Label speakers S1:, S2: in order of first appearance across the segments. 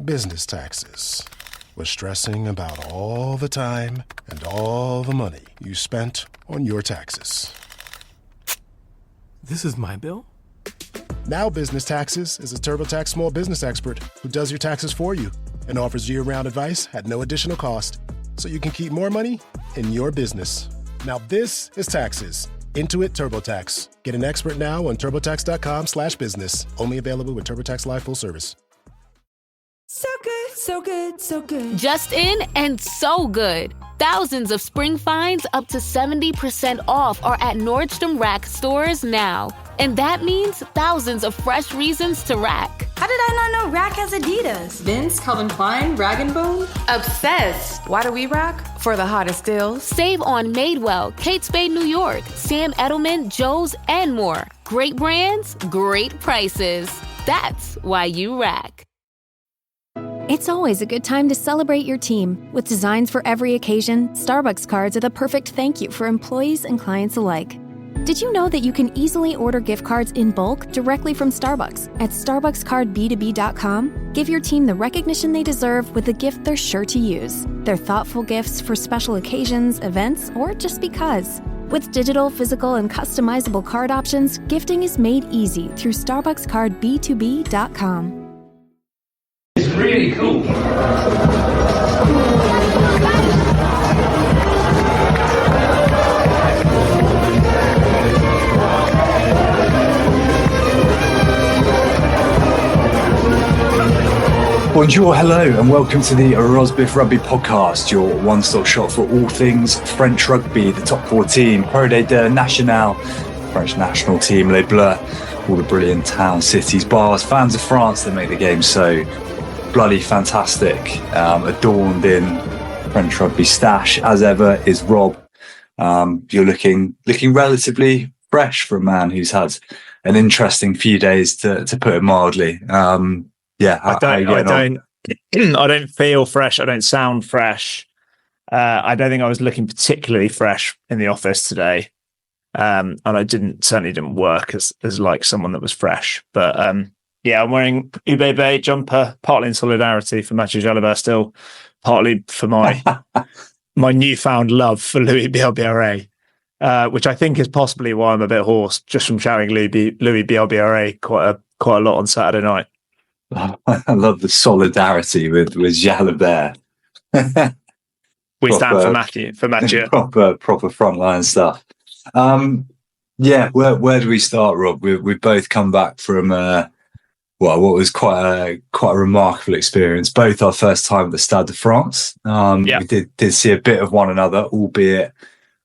S1: business taxes, with stressing about all the time and all the money you spent on your taxes.
S2: This is my bill?
S1: Now Business Taxes is a TurboTax small business expert who does your taxes for you and offers year-round advice at no additional cost, so you can keep more money in your business. Now this is taxes. Intuit TurboTax. Get an expert now on turbotax.com/business. Only available with TurboTax Live Full Service.
S3: So good, so good, so good.
S4: Just in and so good. Thousands of spring finds up to 70% off are at Nordstrom Rack stores now. And that means thousands of fresh reasons to rack.
S3: How did I not know Rack has Adidas?
S5: Vince, Calvin Klein, Rag & Bone?
S6: Obsessed. Why do we rack? For the hottest deals.
S4: Save on Madewell, Kate Spade New York, Sam Edelman, Joe's, and more. Great brands, great prices. That's why you rack.
S7: It's always a good time to celebrate your team. With designs for every occasion, Starbucks cards are the perfect thank you for employees and clients alike. Did you know that you can easily order gift cards in bulk directly from Starbucks at starbuckscardb2b.com? Give your team the recognition they deserve with a gift they're sure to use. They're thoughtful gifts for special occasions, events, or just because. With digital, physical, and customizable card options, gifting is made easy through starbuckscardb2b.com.
S8: It's really cool.
S9: Bonjour, hello, and welcome to the Rosbifs Rugby podcast, your one-stop shop for all things French rugby, the top 14, Pro de Nationale, French national team, Les Bleus, all the brilliant towns, cities, bars, fans of France that make the game so bloody fantastic. Adorned in French rugby stash, as ever, is Rob. You're looking relatively fresh for a man who's had an interesting few days, to put it mildly. I
S10: don't feel fresh. I don't sound fresh. I don't think I was looking particularly fresh in the office today. And I certainly didn't work as like someone that was fresh. But I'm wearing UBB jumper, partly in solidarity for Mathieu Jalabert still, partly for my newfound love for Louis Bielbiarré, which I think is possibly why I'm a bit hoarse, just from shouting Louis Bielbiarré quite a lot on Saturday night.
S9: I love the solidarity with Jalabert.
S10: We stand for Mathieu.
S9: Proper frontline stuff. Where do we start, Rob? We've both come back from what was quite a remarkable experience. Both our first time at the Stade de France. We did see a bit of one another, albeit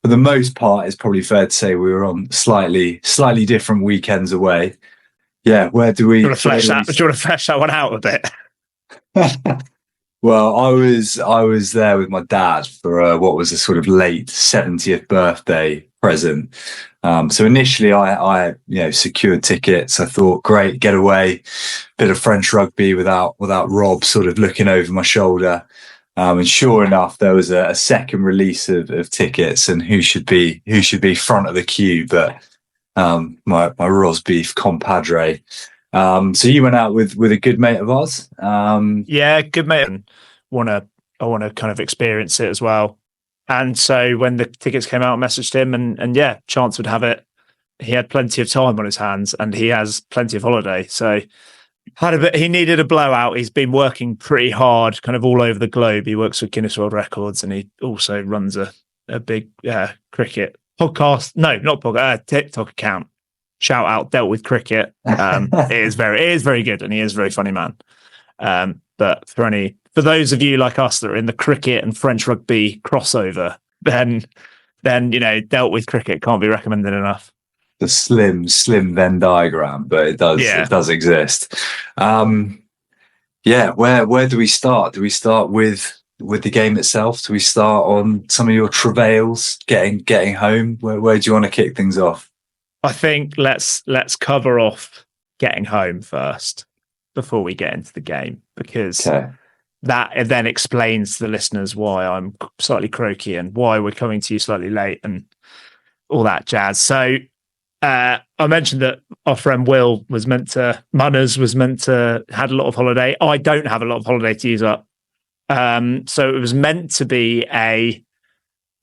S9: for the most part, it's probably fair to say we were on slightly different weekends away. Yeah, where do we?
S10: Do you want to flesh that one out a bit?
S9: Well, I was there with my dad for what was a sort of late 70th birthday present. So initially, I secured tickets. I thought, great, get away, bit of French rugby without Rob sort of looking over my shoulder. And sure enough, there was a second release of tickets, and who should be front of the queue, but my Rosbif compadre. So you went out with a good mate of ours.
S10: Good mate. I want to kind of experience it as well. And so when the tickets came out, I messaged him, and chance would have it, he had plenty of time on his hands, and he has plenty of holiday. So he needed a blowout. He's been working pretty hard, kind of all over the globe. He works with Guinness World Records, and he also runs a big cricket podcast. No, not podcast. TikTok account. Shout out, Dealt with Cricket. It is very good, and he is a very funny man. But for those of you like us that are in the cricket and French rugby crossover, then Dealt with Cricket can't be recommended enough.
S9: The slim Venn diagram, but it does exist. Where do we start? Do we start with the game itself? Do we start on some of your travails getting home? Where do you want to kick things off?
S10: I think let's cover off getting home first before we get into the game, because that then explains to the listeners why I'm slightly croaky and why we're coming to you slightly late and all that jazz. So I mentioned that our friend Will Munners was meant to had a lot of holiday. I don't have a lot of holiday to use up. So it was meant to be a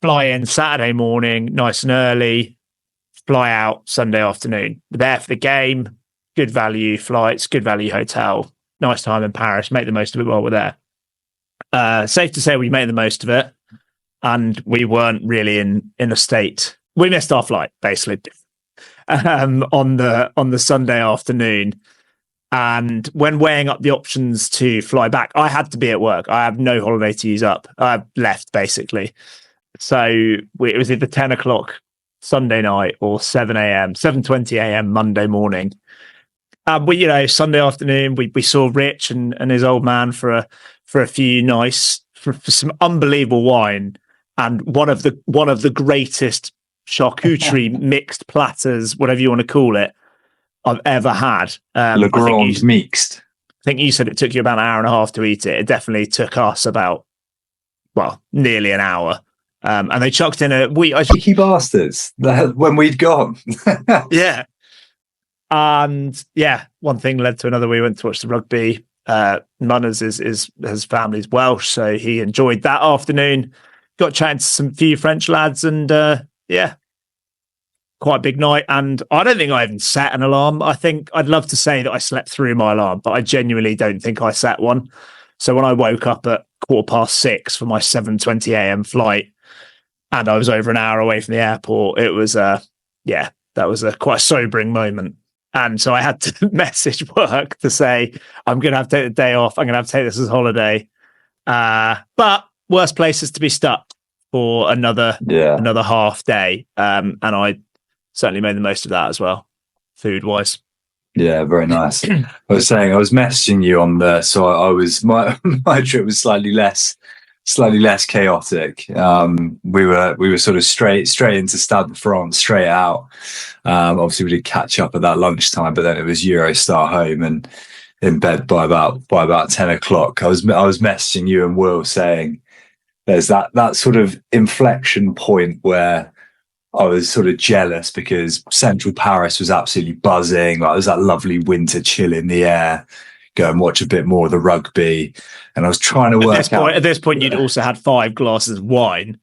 S10: fly in Saturday morning, nice and early, fly out Sunday afternoon. There for the game, good value flights, good value hotel, nice time in Paris, make the most of it while we're there. Safe to say we made the most of it, and we weren't really in a state. We missed our flight, basically, on the Sunday afternoon. And when weighing up the options to fly back, I had to be at work. I have no holiday to use up. I left, basically. So it was either 10 o'clock Sunday night or 7:20 a.m. Monday morning. Sunday afternoon, we saw Rich and his old man for a few for some unbelievable wine and one of the greatest charcuterie mixed platters, whatever you want to call it, I've ever had.
S9: Le Grand mixed.
S10: I think you said it took you about an hour and a half to eat it. It definitely took us nearly an hour. And they chucked in
S9: cheeky bastards when we'd gone.
S10: Yeah. And yeah, one thing led to another. We went to watch the rugby. Munners his family's Welsh, so he enjoyed that afternoon. Got chatting to some few French lads, and quite a big night. And I don't think I even set an alarm. I think I'd love to say that I slept through my alarm, but I genuinely don't think I set one. So when I woke up at 6:15 for my 7:20 a.m. flight, and I was over an hour away from the airport, it was that was quite a sobering moment. And so I had to message work to say, I'm going to have to take the day off. I'm going to have to take this as a holiday. But worst places to be stuck for another half day. And I certainly made the most of that as well, food wise.
S9: Yeah, very nice. I was messaging you on the, so I was, my trip was slightly less chaotic. We were sort of straight into Stade de France, straight out. Obviously we did catch up at that lunchtime, but then it was Eurostar home and in bed by about 10 o'clock. I was messaging you and Will saying there's that sort of inflection point where I was sort of jealous because central Paris was absolutely buzzing. Like, there was that lovely winter chill in the air. Go and watch a bit more of the rugby, and I was trying to work out.
S10: At this point, you'd also had 5 glasses of wine.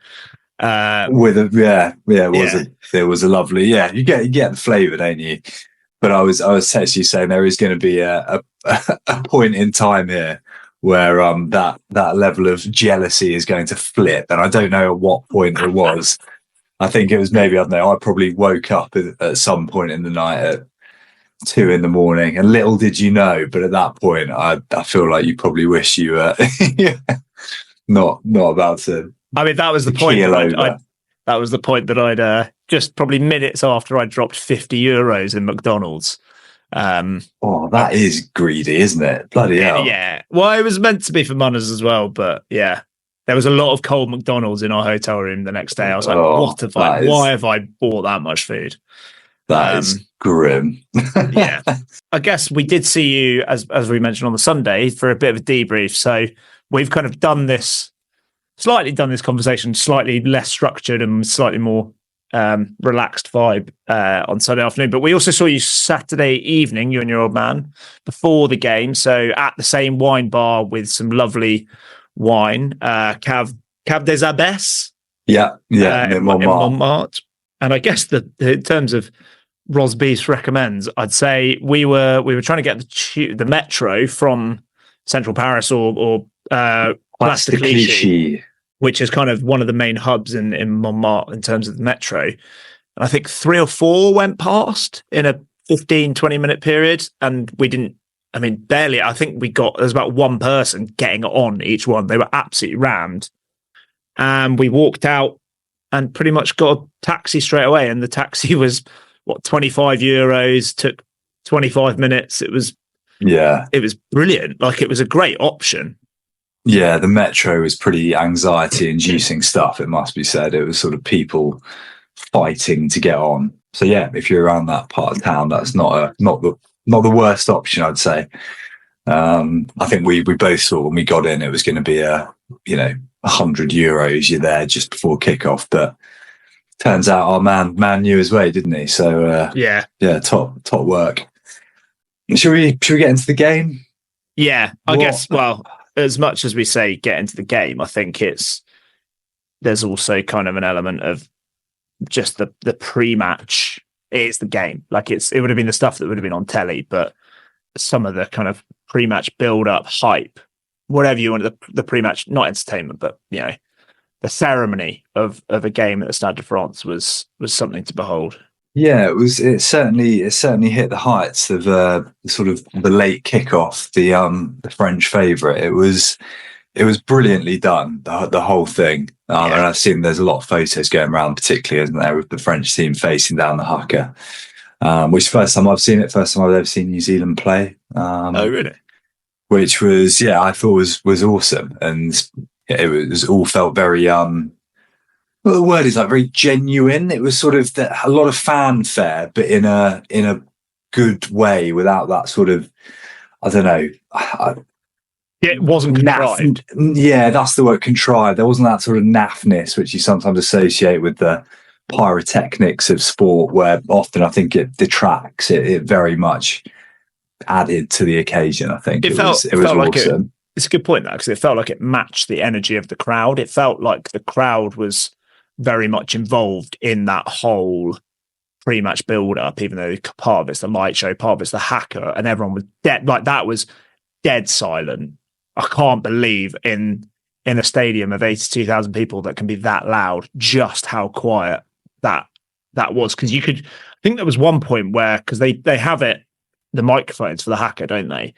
S9: There was a lovely, you get the flavour, don't you? But I was texting you saying there is going to be a point in time here where that level of jealousy is going to flip, and I don't know at what point it was. I think it was maybe, I don't know, I probably woke up at some point in the night at 2 a.m, and little did you know, but at that point I feel like you probably wish you were not about to.
S10: I mean, that was the point. That was the point that I'd just probably minutes after I dropped €50 in McDonald's.
S9: That is greedy, isn't it? Bloody hell.
S10: Yeah. Well, it was meant to be for Munners as well, but yeah. There was a lot of cold McDonald's in our hotel room the next day. I was like, why have I bought that much food?
S9: That is grim.
S10: Yeah. I guess we did see you, as we mentioned on the Sunday, for a bit of a debrief. So we've kind of done this conversation slightly less structured and slightly more relaxed vibe on Sunday afternoon. But we also saw you Saturday evening, you and your old man, before the game. So at the same wine bar with some lovely wine, Cave des Abbesses.
S9: Yeah.
S10: In Montmartre. And I guess that in terms of Rosbifs recommends, I'd say we were trying to get the metro from central Paris or Place de Clichy, which is kind of one of the main hubs in Montmartre in terms of the metro. And I think 3 or 4 went past in a 15-20 minute period, and we didn't. I mean, barely. I think there's about one person getting on each one. They were absolutely rammed, and we walked out and pretty much got a taxi straight away. And the taxi was €25, took 25 minutes. It was brilliant. Like, it was a great option.
S9: Yeah, the metro was pretty anxiety-inducing stuff, it must be said. It was sort of people fighting to get on. So yeah, if you're around that part of town, that's not the worst option, I'd say. I think we both saw when we got in, it was going to be €100. You're there just before kickoff, but turns out our man knew his way, didn't he? So
S10: yeah,
S9: top work. Should we get into the game?
S10: Yeah, I guess. Well, as much as we say get into the game, I think there's also kind of an element of just the pre-match. It's the game. Like it would have been the stuff that would have been on telly, but some of the kind of pre-match build-up hype, whatever you want, the pre-match, not entertainment, but the ceremony of a game at the Stade de France was something to behold.
S9: Yeah, it certainly hit the heights of sort of the late kickoff, the French favourite. It was brilliantly done, the whole thing. And I've seen there's a lot of photos going around, particularly, isn't there, with the French team facing down the haka. Which first time I've ever seen New Zealand play.
S10: Oh, really?
S9: Which was, I thought was awesome, and it was all felt very well, the word is like very genuine. It was sort of a lot of fanfare, but in a good way, without that sort of, I don't know.
S10: It wasn't contrived.
S9: Yeah, that's the word, contrived. There wasn't that sort of naffness which you sometimes associate with the pyrotechnics of sport, where often I think it detracts. It very much added to the occasion. I think it was awesome.
S10: It's a good point, though, because it felt like it matched the energy of the crowd. It felt like the crowd was very much involved in that whole pre-match build-up, even though part of it's the light show, part of it's the haka, and everyone was dead. Like, that was dead silent. I can't believe in a stadium of 82,000 people that can be that loud, just how quiet that was. Because I think there was one point where, because they have the microphones for the haka, don't they?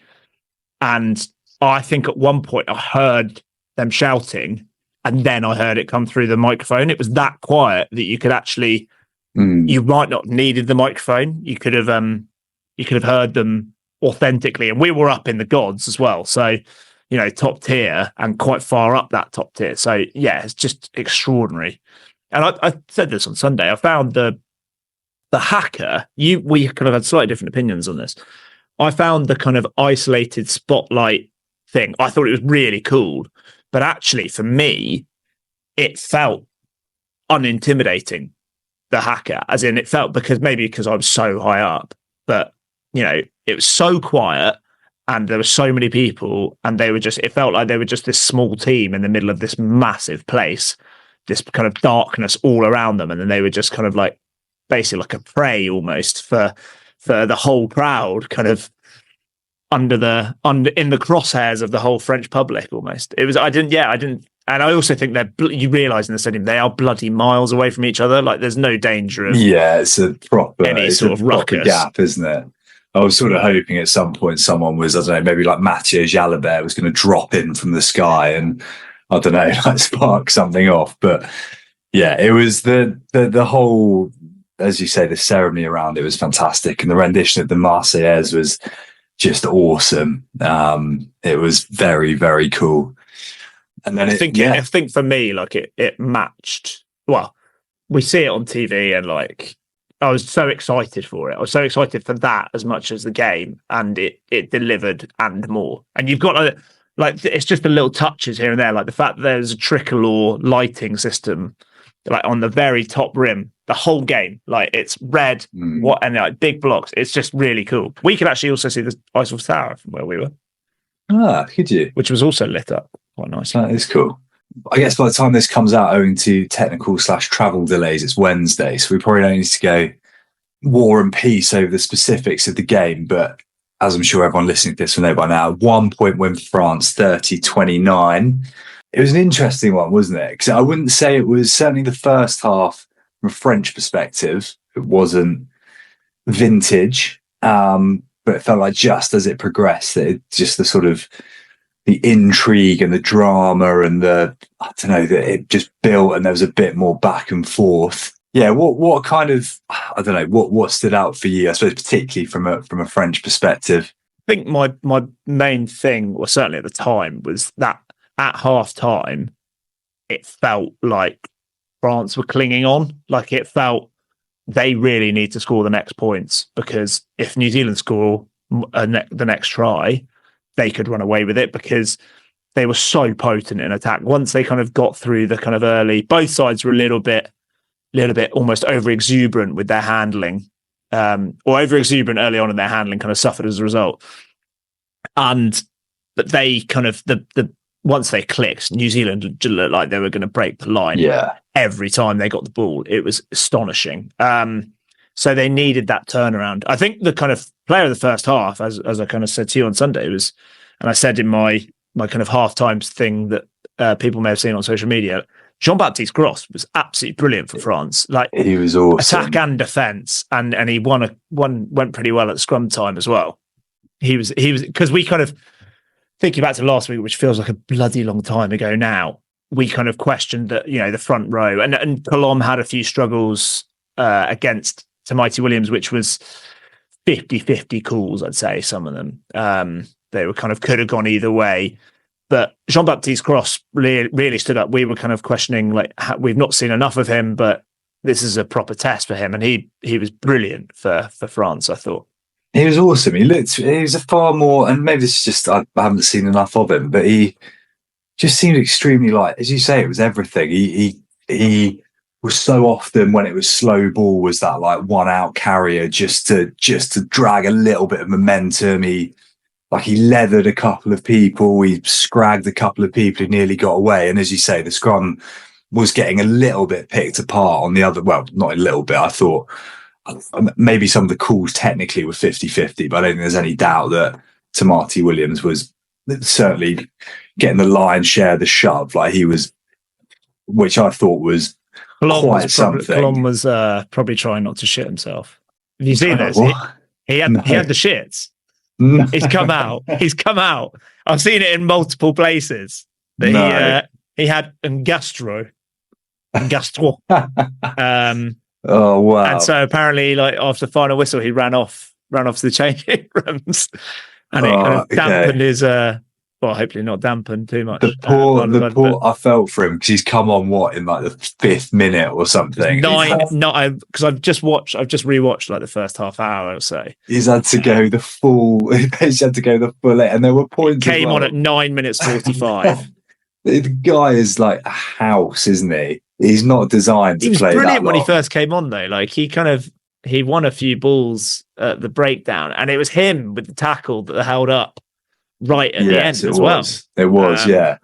S10: And I think at one point I heard them shouting, and then I heard it come through the microphone. It was that quiet that you could actually, you might not needed the microphone. You could have heard them authentically, and we were up in the gods as well. So, top tier and quite far up that top tier. So yeah, it's just extraordinary. And I said this on Sunday. I found the haka. We kind of had slightly different opinions on this. I found the kind of isolated spotlight thing, I thought it was really cool. But actually, for me, it felt unintimidating, the haka, as in it felt, because I was so high up, but, it was so quiet and there were so many people, and it felt like they were just this small team in the middle of this massive place, this kind of darkness all around them. And then they were just kind of like, basically like a prey almost for the whole crowd, kind of in the crosshairs of the whole French public almost. I didn't, and I also think you realise in the stadium they are bloody miles away from each other. Like, there's no danger of
S9: it's a proper
S10: ruckus
S9: gap, isn't it? I was sort of hoping at some point someone was, I don't know, maybe like Mathieu Jalabert was going to drop in from the sky and, I don't know, like spark something off. But yeah, it was the whole, as you say, the ceremony around it was fantastic, and the rendition of the Marseillaise was just awesome. It was very, very cool. And then I think for me, like it matched. Well, we see it on TV, and like I was so excited for it. I was so excited for that as much as the game, and it delivered and more. And you've got like it's just the little touches here and there, like the fact that there's a tricolor lighting system, like on the very top rim, the whole game, like it's red, and like big blocks. It's just really cool. We could actually also see the Eiffel Tower from where we were. Could you?
S10: Which was also lit up quite nicely.
S9: That is cool. I guess by the time this comes out, owing to technical/travel delays, it's Wednesday, so we probably don't need to go war and peace over the specifics of the game. But as I'm sure everyone listening to this will know by now, 1 point win for France, 30-29. It was an interesting one, wasn't it? Because I wouldn't say it was, certainly the first half from a French perspective, it wasn't vintage, but it felt like just as it progressed, just the sort of the intrigue and the drama and that it just built, and there was a bit more back and forth. Yeah, what kind of, I don't know, what stood out for you, I suppose, particularly from a French perspective?
S10: I think my main thing, well, certainly at the time, was that at half time, it felt like France were clinging on. Like, it felt they really need to score the next points, because if New Zealand score the next try, they could run away with it, because they were so potent in attack. Once they kind of got through the kind of early, both sides were a little bit little bit almost over exuberant with their handling, or over exuberant early on in their handling, kind of suffered as a result. But they kind of once they clicked, New Zealand looked like they were going to break the line.
S9: Yeah.
S10: Every time they got the ball, it was astonishing. So they needed that turnaround. I think the kind of player of the first half, as I kind of said to you on Sunday, was, and I said in my kind of half times thing that people may have seen on social media, Jean-Baptiste Gros was absolutely brilliant for France. Like,
S9: he was awesome.
S10: Attack and defense, and he went pretty well at scrum time as well. He was because we kind of, thinking back to last week, which feels like a bloody long time ago now, we kind of questioned that, the front row, and Colombe had a few struggles against Mighty Williams, which was 50-50 calls, I'd say, some of them. They were kind of could have gone either way. But Jean-Baptiste Gros really stood up. We were kind of questioning, like, we've not seen enough of him, but this is a proper test for him. And he was brilliant for France, I thought.
S9: He was awesome. He was a far more, and maybe this is just, I haven't seen enough of him, but he just seemed extremely, like, as you say, it was everything. He was so often, when it was slow ball, was that like one out carrier just to drag a little bit of momentum. He leathered a couple of people. He scragged a couple of people who nearly got away. And as you say, the scrum was getting a little bit picked apart on the other. Well, not a little bit. I thought maybe some of the calls technically were 50-50, but I don't think there's any doubt that Tamati Williams was certainly getting the lion's share of the shove. Like, he was, which I thought was quite something.
S10: Colombe was probably trying not to shit himself. Have you seen this? He had the shits.
S9: No.
S10: He's come out. I've seen it in multiple places. That he had gastro.
S9: Oh wow!
S10: And so apparently, like, after the final whistle, he ran off to the changing rooms, and it kind of dampened his. Well, hopefully not dampened too much.
S9: The poor. I felt for him because he's come on in like the 5th minute or something.
S10: Because I've just rewatched like the first half hour or so.
S9: He's had to go the full. He's had to go the full, and there were points.
S10: Came on at 9 minutes 45.
S9: The guy is like a house, isn't he? He's not designed to play that long. He was brilliant
S10: when he first came on, though. Like, he won a few balls at the breakdown, and it was him with the tackle that held up right at the end as well.
S9: It was, yeah.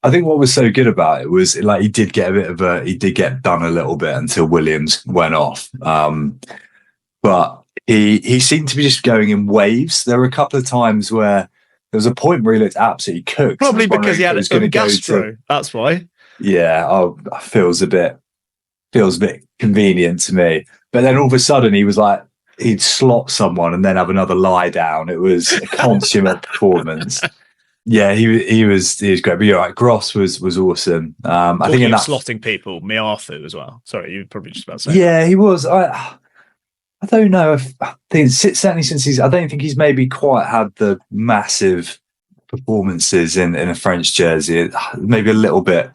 S9: I think what was so good about it was, like, he did get done a little bit until Williams went off. But he seemed to be just going in waves. There were a couple of times where there was a point where he looked absolutely cooked.
S10: Probably because he had a gastro. That's why.
S9: Yeah, feels a bit convenient to me. But then all of a sudden he was like, he'd slot someone and then have another lie down. It was a consummate performance. Yeah, he was great. But you're right, Gros was awesome. I think in that
S10: slotting people, Miafu as well. Sorry, you were probably just about to say.
S9: Yeah, he was. I don't know if certainly since I don't think he's maybe quite had the massive performances in a French jersey. Maybe a little bit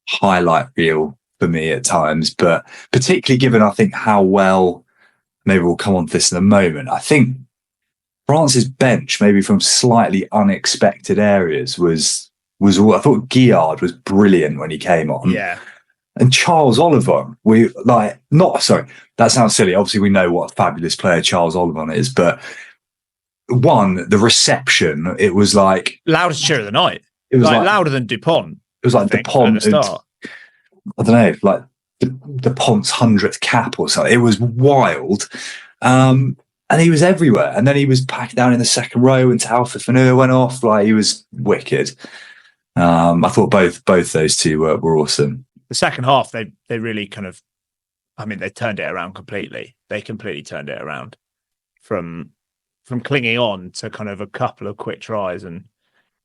S9: highlight reel for me at times, but particularly given I think how well, maybe we'll come on to this in a moment, I think France's bench, maybe from slightly unexpected areas, was all. I thought Guillard was brilliant when he came on.
S10: Yeah.
S9: And Charles Ollivon, that sounds silly. Obviously, we know what a fabulous player Charles Ollivon is, but the reception, it was like
S10: loudest cheer of the night. It was like louder than Dupont.
S9: It was like Dupont. I don't know, like Dupont's 100th cap or something. It was wild. And he was everywhere. And then he was packed down in the second row and Alpha Fanua went off. Like, he was wicked. I thought both those two were awesome.
S10: The second half, they really kind of, they turned it around completely. They completely turned it around from clinging on to kind of a couple of quick tries. And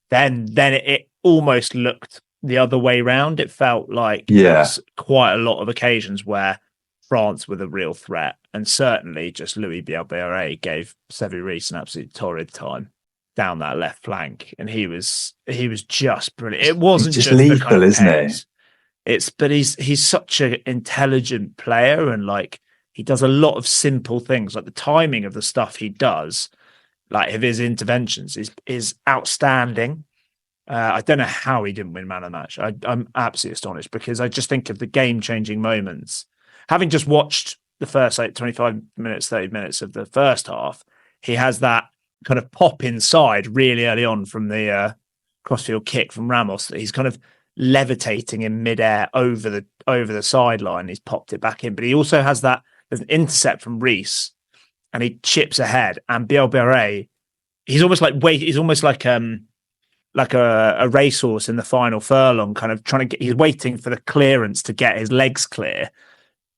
S10: then it almost looked the other way round. It felt like there was quite a lot of occasions where France were the real threat. And certainly just Louis Bielbarré gave Sevu Reece an absolute torrid time down that left flank. And he was just brilliant. It wasn't just lethal, the kind of
S9: isn't it?
S10: But he's such an intelligent player, and like, he does a lot of simple things. Like, the timing of the stuff he does, like of his interventions, is outstanding. I don't know how he didn't win man of the match. I'm absolutely astonished, because I just think of the game-changing moments having just watched the first 25 minutes, 30 minutes of the first half, he has that kind of pop inside really early on from the crossfield kick from Ramos. He's kind of levitating in midair over the sideline. He's popped it back in, but he also has there's an intercept from Reece, and he chips ahead. And Bielbiaré, he's almost like a racehorse in the final furlong, kind of he's waiting for the clearance to get his legs clear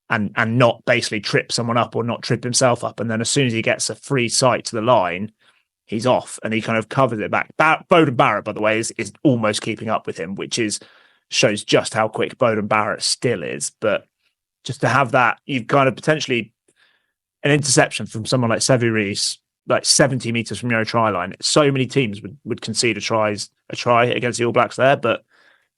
S10: and not basically trip someone up or not trip himself up. And then as soon as he gets a free sight to the line, he's off and he kind of covers it back. Beauden Barrett, by the way, is almost keeping up with him, which shows just how quick Beauden Barrett still is. But just to have that, you've kind of potentially an interception from someone like Sevu Reece, like 70 meters from your try line. So many teams would concede a try against the All Blacks there, but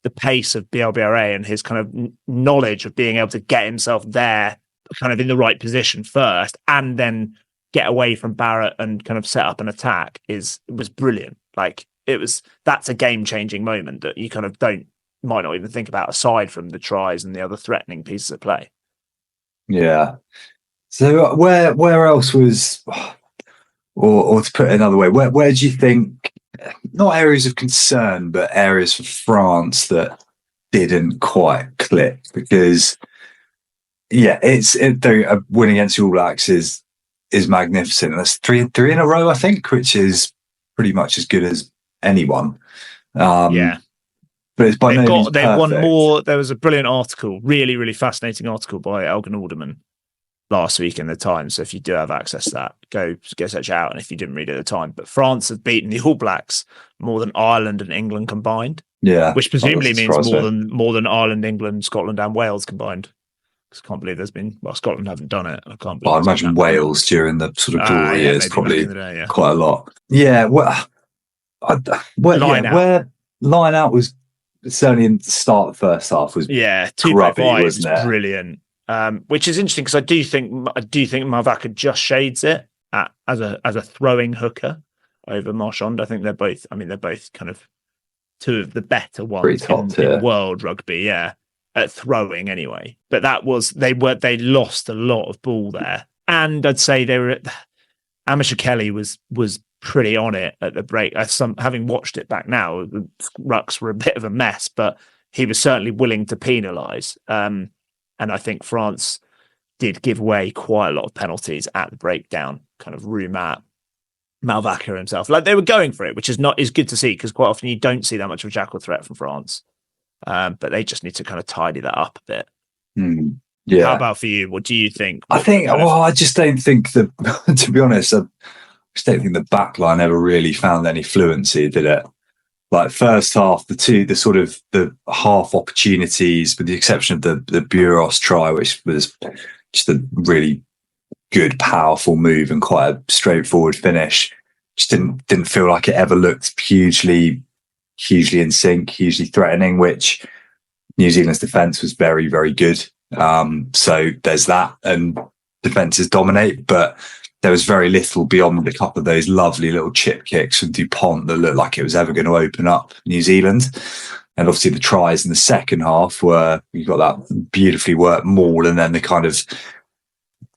S10: the pace of Bielbiaré and his kind of knowledge of being able to get himself there kind of in the right position first and then get away from Barrett and kind of set up an attack was brilliant. Like that's a game-changing moment that you kind of might not even think about aside from the tries and the other threatening pieces of play.
S9: Yeah. So where else was, or to put it another way, where do you think, not areas of concern, but areas for France that didn't quite click? Because a win against the All Blacks is magnificent. That's three in a row, I think, which is pretty much as good as anyone. But it's by no means perfect.
S10: They won more. There was a brilliant article, really, really fascinating article by Elgin Alderman last week in the Times. So if you do have access to that, go search it out. And if you didn't read it at the time, but France have beaten the All Blacks more than Ireland and England combined.
S9: Yeah,
S10: which presumably means more than Ireland, England, Scotland, and Wales combined. Because I can't believe Scotland haven't done it. I can't believe.
S9: I imagine Wales during the sort of glory years probably quite a lot. Yeah, where line out was certainly in the start of the first half was
S10: 2.5 was brilliant. Which is interesting because I do think Mavaka just shades it as a throwing hooker over Marchand. I think they're both kind of two of the better ones in world rugby, at throwing anyway. But they lost a lot of ball there, and I'd say Amisha Kelly was pretty on it at the break. Having watched it back now, the rucks were a bit of a mess, but he was certainly willing to penalise. And I think France did give away quite a lot of penalties at the breakdown, kind of room at Malvaca himself. Like they were going for it, which is good to see because quite often you don't see that much of a jackal threat from France. But they just need to kind of tidy that up a bit.
S9: Yeah.
S10: How about for you? What do you think?
S9: I just don't think to be honest, I just don't think the back line ever really found any fluency, did it? Like first half, the half opportunities, with the exception of the Buros try, which was just a really good, powerful move and quite a straightforward finish, just didn't feel like it ever looked hugely in sync, hugely threatening, which New Zealand's defence was very, very good. So there's that, and defences dominate, but there was very little beyond a couple of those lovely little chip kicks from Dupont that looked like it was ever going to open up New Zealand. And obviously the tries in the second half were, you got that beautifully worked maul and then the kind of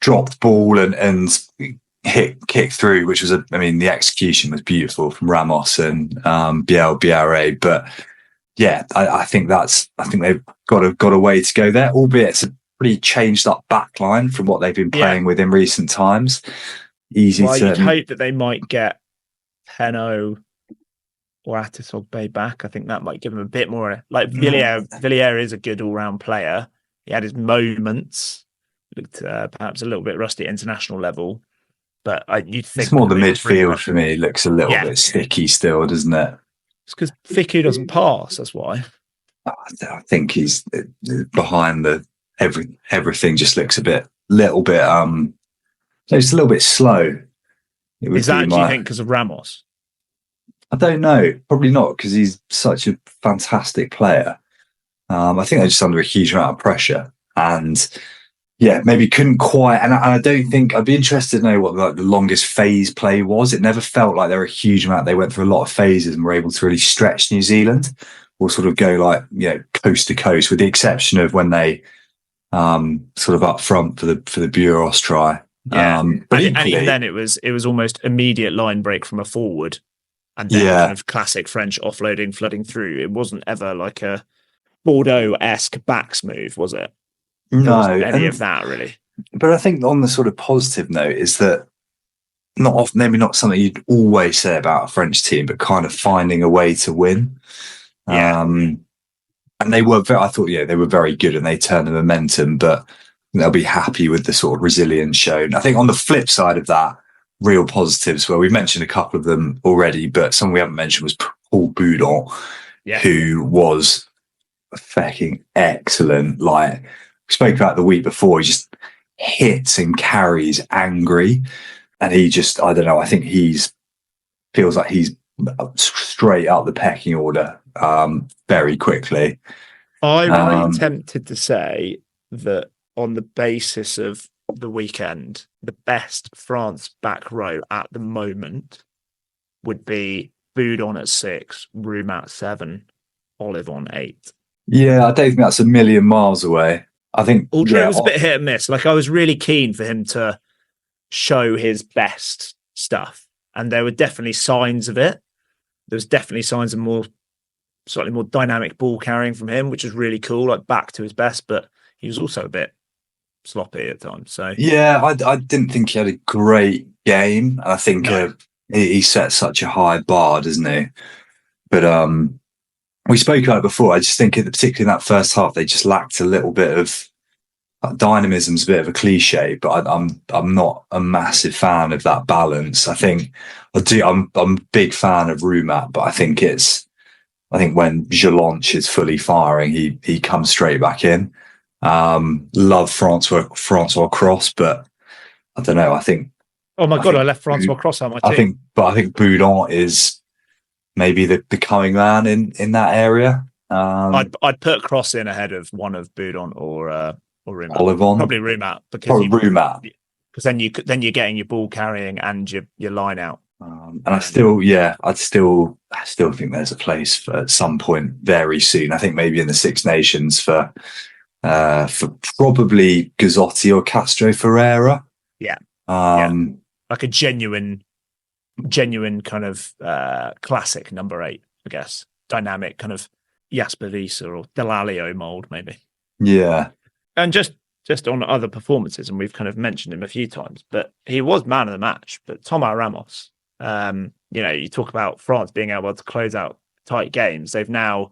S9: dropped ball and kick through, which was, the execution was beautiful from Ramos and Bielbiaré. But yeah, I think they've got a way to go there, albeit it's a pretty changed up backline from what they've been playing with in recent times. You'd
S10: hope that they might get Peno or Atisogbe back. I think that might give them a bit more. Like Villiers is a good all-round player. He had his moments, looked perhaps a little bit rusty at international level, but you'd think
S9: it's more the midfield for me. It looks a little bit sticky still, doesn't it?
S10: It's because Fickou doesn't pass. That's why.
S9: I think he's behind everything just looks just a little bit slow.
S10: Is that, do you think, because of Ramos?
S9: I don't know. Probably not, because he's such a fantastic player. I think they're just under a huge amount of pressure. And maybe couldn't quite. And I don't think, I'd be interested to know what the longest phase play was. It never felt like there were a huge amount. They went through a lot of phases and were able to really stretch New Zealand or sort of go coast to coast, with the exception of when they sort of up front for the Buros try.
S10: Yeah,
S9: but
S10: and
S9: equally,
S10: even then it was almost immediate line break from a forward, and then kind of classic French offloading, flooding through. It wasn't ever like a Bordeaux-esque backs move, was it? There wasn't any of that really.
S9: But I think on the sort of positive note is that maybe not something you'd always say about a French team, but kind of finding a way to win.
S10: Yeah.
S9: And they were, I thought, they were very good and they turned the momentum, but they'll be happy with the sort of resilience shown. I think on the flip side of that, real positives, well, we've mentioned a couple of them already, but some we haven't mentioned was Paul Boudon, who was fucking excellent. Like we spoke about the week before, he just hits and carries angry. And he just, I don't know, I think feels like he's straight up the pecking order very quickly.
S10: I'm really tempted to say that on the basis of the weekend, the best France back row at the moment would be Boudon at 6, Room at 7, Olive on 8.
S9: Yeah, I don't think that's a million miles away. I think
S10: Aldred was a bit hit and miss. Like I was really keen for him to show his best stuff, and there were definitely signs of it. There was definitely signs of slightly more dynamic ball carrying from him, which is really cool, like back to his best, but he was also a bit sloppy at times. So
S9: yeah, I didn't think he had a great game. I think he set such a high bar, doesn't he? But we spoke about it before. I just think, particularly in that first half, they just lacked a little bit of dynamism's a bit of a cliche, but I'm not a massive fan of that balance. I think I'm a big fan of Roumat, but I think when Jelonch is fully firing, he comes straight back in. Love Francois Cross, but I don't know. I think.
S10: Oh my God! I left Francois Cross on my team.
S9: I think Boudon is maybe the coming man in that area.
S10: I'd put Cross in ahead of one of Boudon or Roumat.
S9: Olivon,
S10: probably Roumat, because then you're getting your ball carrying and your line out.
S9: And I still think there's a place for at some point very soon. I think maybe in the Six Nations for probably Gazzotti or Castro Ferreira.
S10: Yeah. Like a genuine kind of classic number 8, I guess. Dynamic kind of Jasper Wiese or Delalio mold, maybe.
S9: Yeah.
S10: And just on other performances, and we've kind of mentioned him a few times, but he was man of the match. But Thomas Ramos, you talk about France being able to close out tight games. They've now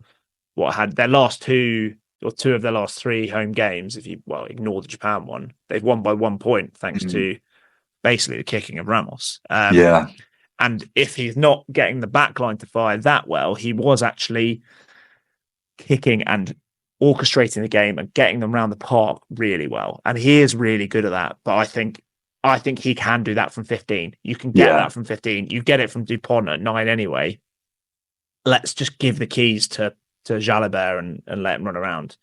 S10: had their last two of their last 3 home games. If you ignore the Japan one, they've won by 1 point thanks to basically the kicking of Ramos. And if he's not getting the back line to fire that well, he was actually kicking and orchestrating the game and getting them around the park really well. And he is really good at that. But I think he can do that from 15. You can get that from 15. You get it from Dupont at 9 anyway. Let's just give the keys to Jalabert and let him run around.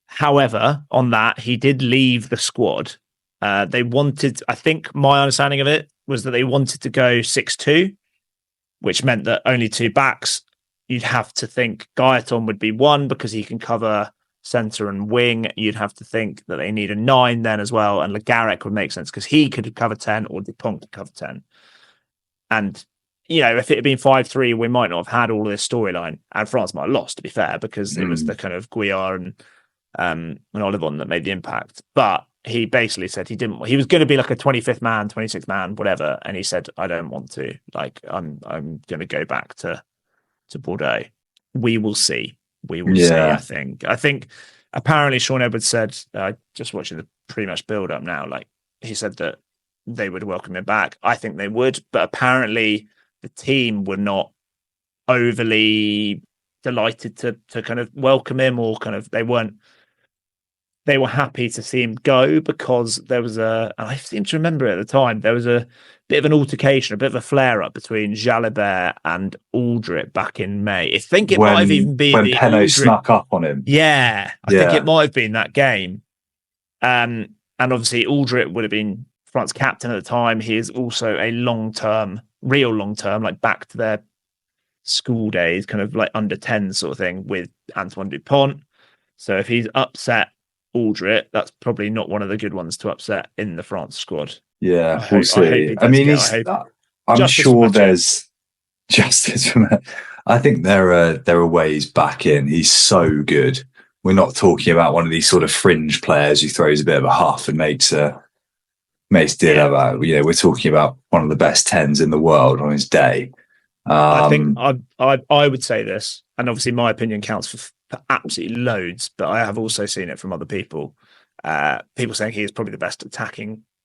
S10: However, on that, he did leave the squad. They wanted, I think my understanding of it was that they wanted to go 6-2, which meant that only 2 backs. You'd have to think Gaetan would be 1 because he can cover centre and wing. You'd have to think that they need a 9 then as well. And Le Garrec would make sense because he could cover 10 or Dupont could cover 10. And, if it had been 5-3, we might not have had all of this storyline. And France might have lost, to be fair, because it was the kind of Guillard and Olivon that made the impact. But he basically said he was going to be like a 25th man, 26th man, whatever. And he said, I don't want to. Like, I'm going to go back to Bordeaux. We will see. We will see, I think. I think apparently Sean Edwards said, just watching the pre-match build-up now, like he said that they would welcome him back. I think they would, but apparently the team were not overly delighted to kind of welcome him, or kind of they were happy to see him go because there was I seem to remember at the time, there was a bit of an altercation, a bit of a flare-up between Jalabert and Aldrit back in May. I think it might have even been
S9: when Penaud snuck up on him.
S10: Yeah, I think it might have been that game. And obviously Aldrit would have been France captain at the time. He is also a real long-term, like back to their school days, kind of like under 10 sort of thing with Antoine Dupont. So if he's upset Aldrit, that's probably not one of the good ones to upset in the France squad.
S9: Yeah, we'll see. I'm sure there's justice from it. I think there are ways back in. He's so good. We're not talking about one of these sort of fringe players who throws a bit of a huff and makes deal about. We're talking about one of the best 10s in the world on his day.
S10: I think I would say this, and obviously my opinion counts for absolutely loads, but I have also seen it from other people. People saying he is probably the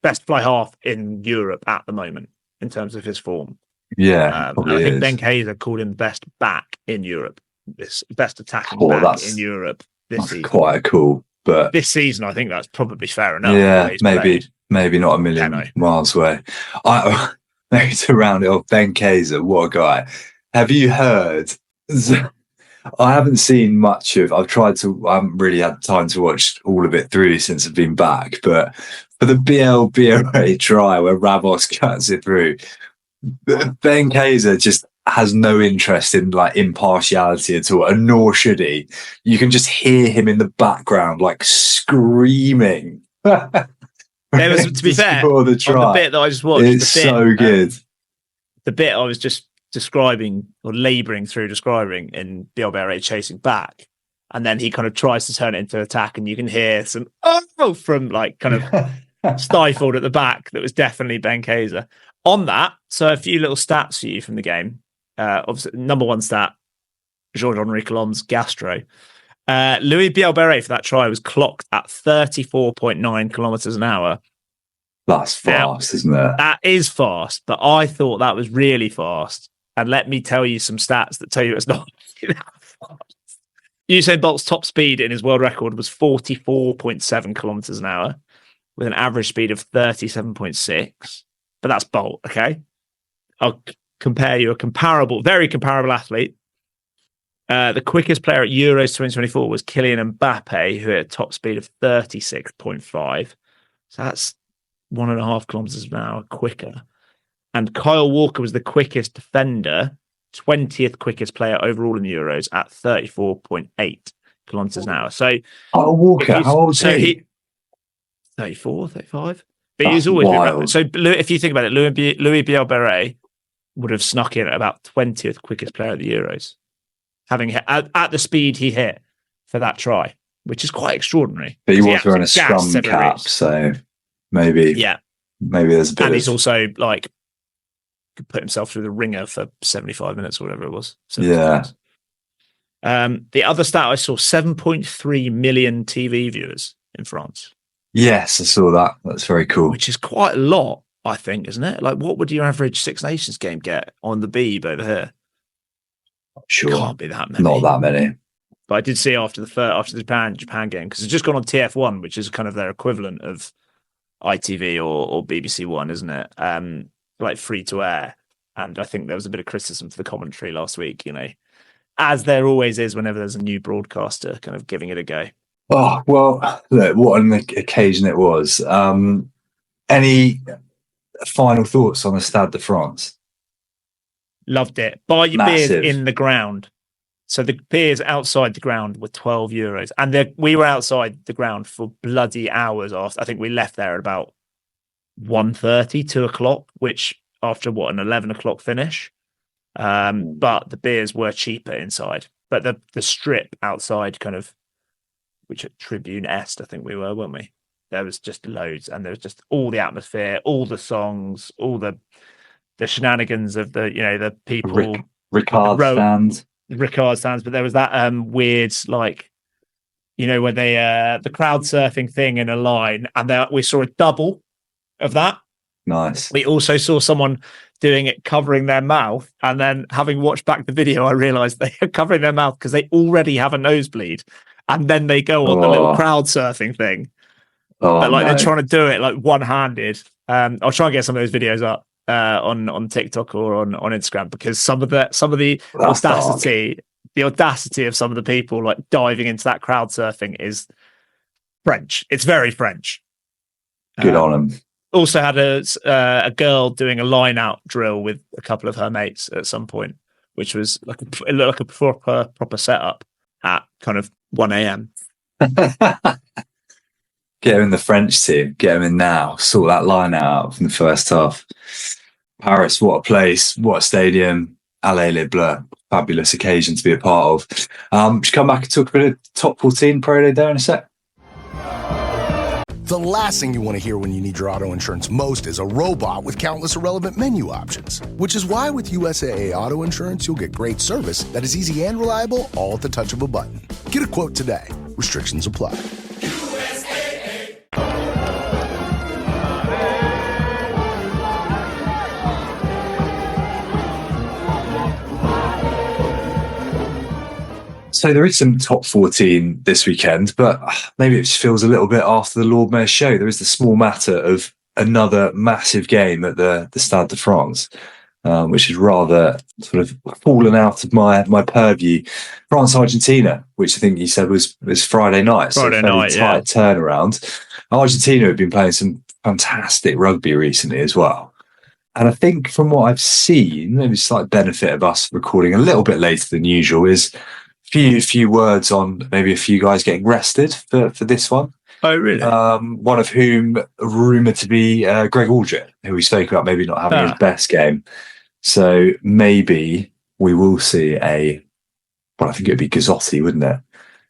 S10: best fly half in Europe at the moment in terms of his form.
S9: Yeah,
S10: I think Ben Kayser called him best back in Europe. This best attacking back in Europe this season.
S9: Quite cool, but
S10: this season I think that's probably fair enough.
S9: Yeah, maybe not a million miles away. Maybe to round it off, Ben Kayser, what a guy! Have you heard? I haven't seen much of. I haven't really had time to watch all of it through since I've been back. But for the BLBRA try where Ravos cuts it through, Ben Kayser just has no interest in like impartiality at all, and nor should he. You can just hear him in the background, like screaming.
S10: There was, to be fair, on the bit that I just watched,
S9: it's so good.
S10: The bit I was just describing or labouring through describing in BLBRA chasing back, and then he kind of tries to turn it into attack, and you can hear some from like kind of stifled at the back. That was definitely Ben Kayser. On that, so a few little stats for you from the game. Obviously, number one stat, Georges-Henri Colombe's gastro. Louis Bielbarré for that try was clocked at 34.9 kilometers an hour.
S9: That's fast, isn't it?
S10: That is fast, but I thought that was really fast. And let me tell you some stats that tell you it's not that fast. Usain Bolt's top speed in his world record was 44.7 kilometers an hour with an average speed of 37.6. But that's Bolt, okay? I'll compare you very comparable athlete. The quickest player at Euros 2024 was Kylian Mbappe, who had a top speed of 36.5. So that's 1.5 kilometers an hour quicker. And Kyle Walker was the quickest defender, 20th quickest player overall in the Euros at 34.8 kilometers an hour. So
S9: Kyle Walker, how old is he?
S10: 34, 35. But he's always been rapid. So if you think about it, Louis Bielbarré would have snuck in at about 20th quickest player at the Euros, having hit at the speed he hit for that try, which is quite extraordinary.
S9: But he was wearing a scrum cap, so maybe there's a bit.
S10: And he's also like could put himself through the ringer for 75 minutes or whatever it was.
S9: Yeah.
S10: The other stat I saw: 7.3 million TV viewers in France.
S9: Yes, I saw that. That's very cool.
S10: Which is quite a lot, I think, isn't it? Like, what would your average Six Nations game get on the Beeb over here?
S9: Sure,
S10: can't be that many.
S9: Not that many.
S10: But I did see after the Japan game, because it's just gone on TF1, which is kind of their equivalent of ITV or BBC One, isn't it? Like free to air. And I think there was a bit of criticism for the commentary last week, as there always is whenever there's a new broadcaster kind of giving it a go.
S9: Oh, well, look, what an occasion it was. Any final thoughts on the Stade de France?
S10: Loved it. Buy your beers in the ground. So the beers outside the ground were €12. And we were outside the ground for bloody hours after. I think we left there at about 1:30, 2 o'clock, which after an 11 o'clock finish. But the beers were cheaper inside. But the strip outside kind of, which at Tribune Est, I think we were, weren't we? There was just loads, and there was just all the atmosphere, all the songs, all the shenanigans of the people.
S9: Ricard
S10: stands. But there was that weird, like, when they the crowd surfing thing in a line, and we saw a double of that.
S9: Nice.
S10: We also saw someone doing it covering their mouth, and then having watched back the video, I realised they are covering their mouth because they already have a nosebleed. And then they go on the little crowd surfing thing. But they're trying to do it like one-handed. I'll try and get some of those videos up on TikTok or on Instagram, because some of the audacity of some of the people like diving into that crowd surfing is French. It's very French.
S9: Good on them.
S10: Also had a girl doing a line-out drill with a couple of her mates at some point, which was it looked like a proper setup at kind of 1 a.m.
S9: Get him in the French team. Get him in now. Sort that line out from the first half. Paris, what a place. What a stadium. Allez les Bleus. Fabulous occasion to be a part of. Should come back and talk about top 14 Pro Day there in a sec.
S1: The last thing you want to hear when you need your auto insurance most is a robot with countless irrelevant menu options. Which is why with USAA Auto Insurance, you'll get great service that is easy and reliable, all at the touch of a button. Get a quote today. Restrictions apply.
S9: So there is some top 14 this weekend, but maybe it just feels a little bit after the Lord Mayor's show. There is the small matter of another massive game at the Stade de France, which is rather sort of fallen out of my purview. France-Argentina, which I think you said was Friday night.
S10: Friday night,
S9: tight turnaround. Argentina have been playing some fantastic rugby recently as well. And I think from what I've seen, maybe a slight benefit of us recording a little bit later than usual is few words on maybe a few guys getting rested for this one.
S10: Oh, really?
S9: One of whom rumoured to be Greg Aldrich, who we spoke about maybe not having his best game. So maybe we will see I think it would be Gazzotti, wouldn't it?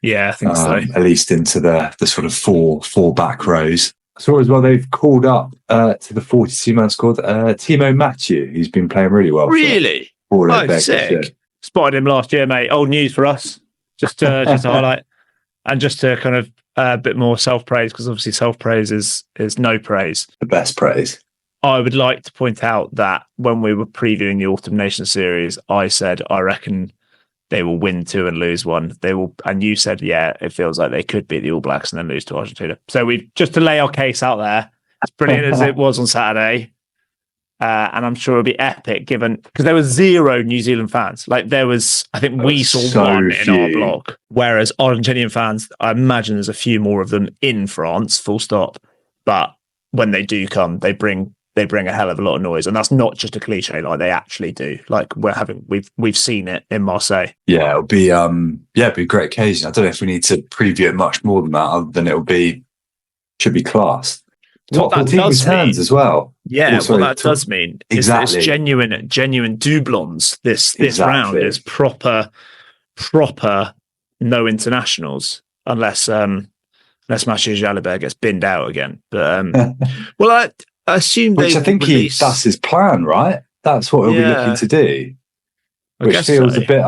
S10: Yeah, I think so.
S9: At least into the sort of four back rows. I saw as well they've called up to the 42-man squad Timo Mathieu, who's been playing really well.
S10: Really? Sick. Spotted him last year, mate. Old news for us. Just to highlight, and just to kind of a bit more self-praise, because obviously self-praise is no praise.
S9: The best praise.
S10: I would like to point out that when we were previewing the Autumn Nation series, I said I reckon they will win 2 and lose 1. They will, and you said, yeah, it feels like they could beat the All Blacks and then lose to Argentina. So we just to lay our case out there, as brilliant as it was on Saturday. And I'm sure it'll be epic given because there was 0 New Zealand fans. Like there was, I think we saw 1 in our block. Whereas Argentinian fans, I imagine there's a few more of them in France, full stop. But when they do come, they bring a hell of a lot of noise. And that's not just a cliche, like they actually do. Like we've seen it in Marseille.
S9: Yeah, it'll be it'll be a great occasion. I don't know if we need to preview it much more than that, other than should be class.
S10: What that does mean
S9: as well.
S10: Yeah, what that does mean is that it's genuine doublons. This round is proper no internationals unless Mathieu Jalibert gets binned out again. But well, I assume
S9: I think that's his plan, right? That's what he'll be looking to do. Which feels a bit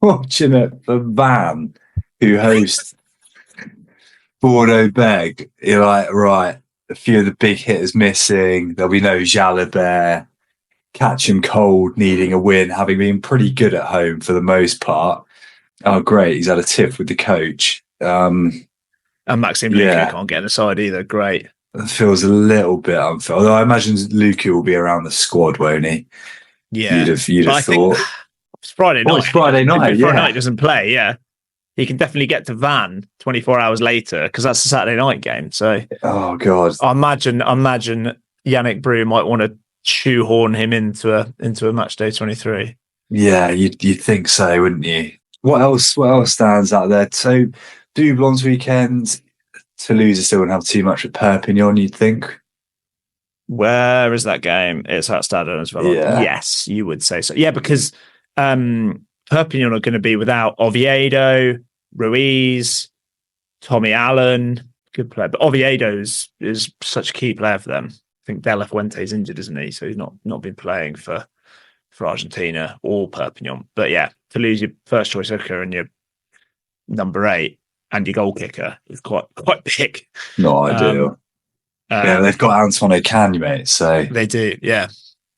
S9: unfortunate for Van, who hosts Bordeaux Beg. You're like, right. A few of the big hitters missing. There'll be no Jalibert. Catch him cold, needing a win, having been pretty good at home for the most part. Oh, great. He's had a tiff with the coach.
S10: And Maxime Lucu can't get in the side either. Great.
S9: It feels a little bit unfair. Although I imagine Lucu will be around the squad, won't he?
S10: Yeah.
S9: You'd have thought.
S10: It's Friday night.
S9: It's Friday night,
S10: Friday night doesn't play, yeah. He can definitely get to Van 24 hours later because that's a Saturday night game. So,
S9: oh god,
S10: I imagine Yannick Brew might want to shoehorn him into a match day 23.
S9: Yeah, you'd think so, wouldn't you? What else stands out there? So, Doublons weekend. Toulouse still won't have too much with Perpignan, you'd think.
S10: Where is that game? It's at Stade as well.
S9: Yeah.
S10: Yes, you would say so. Yeah, because Perpignan are going to be without Oviedo, Ruiz, Tommy Allen, good player. But Oviedo is such a key player for them. I think De La Fuente's injured, isn't he? So he's not been playing for Argentina or Perpignan. But yeah, Toulouse, your first choice hooker and your number 8 and your goal kicker is quite big.
S9: Not ideal. Yeah, they've got Antoine Ocagne, mate. So
S10: they do, yeah.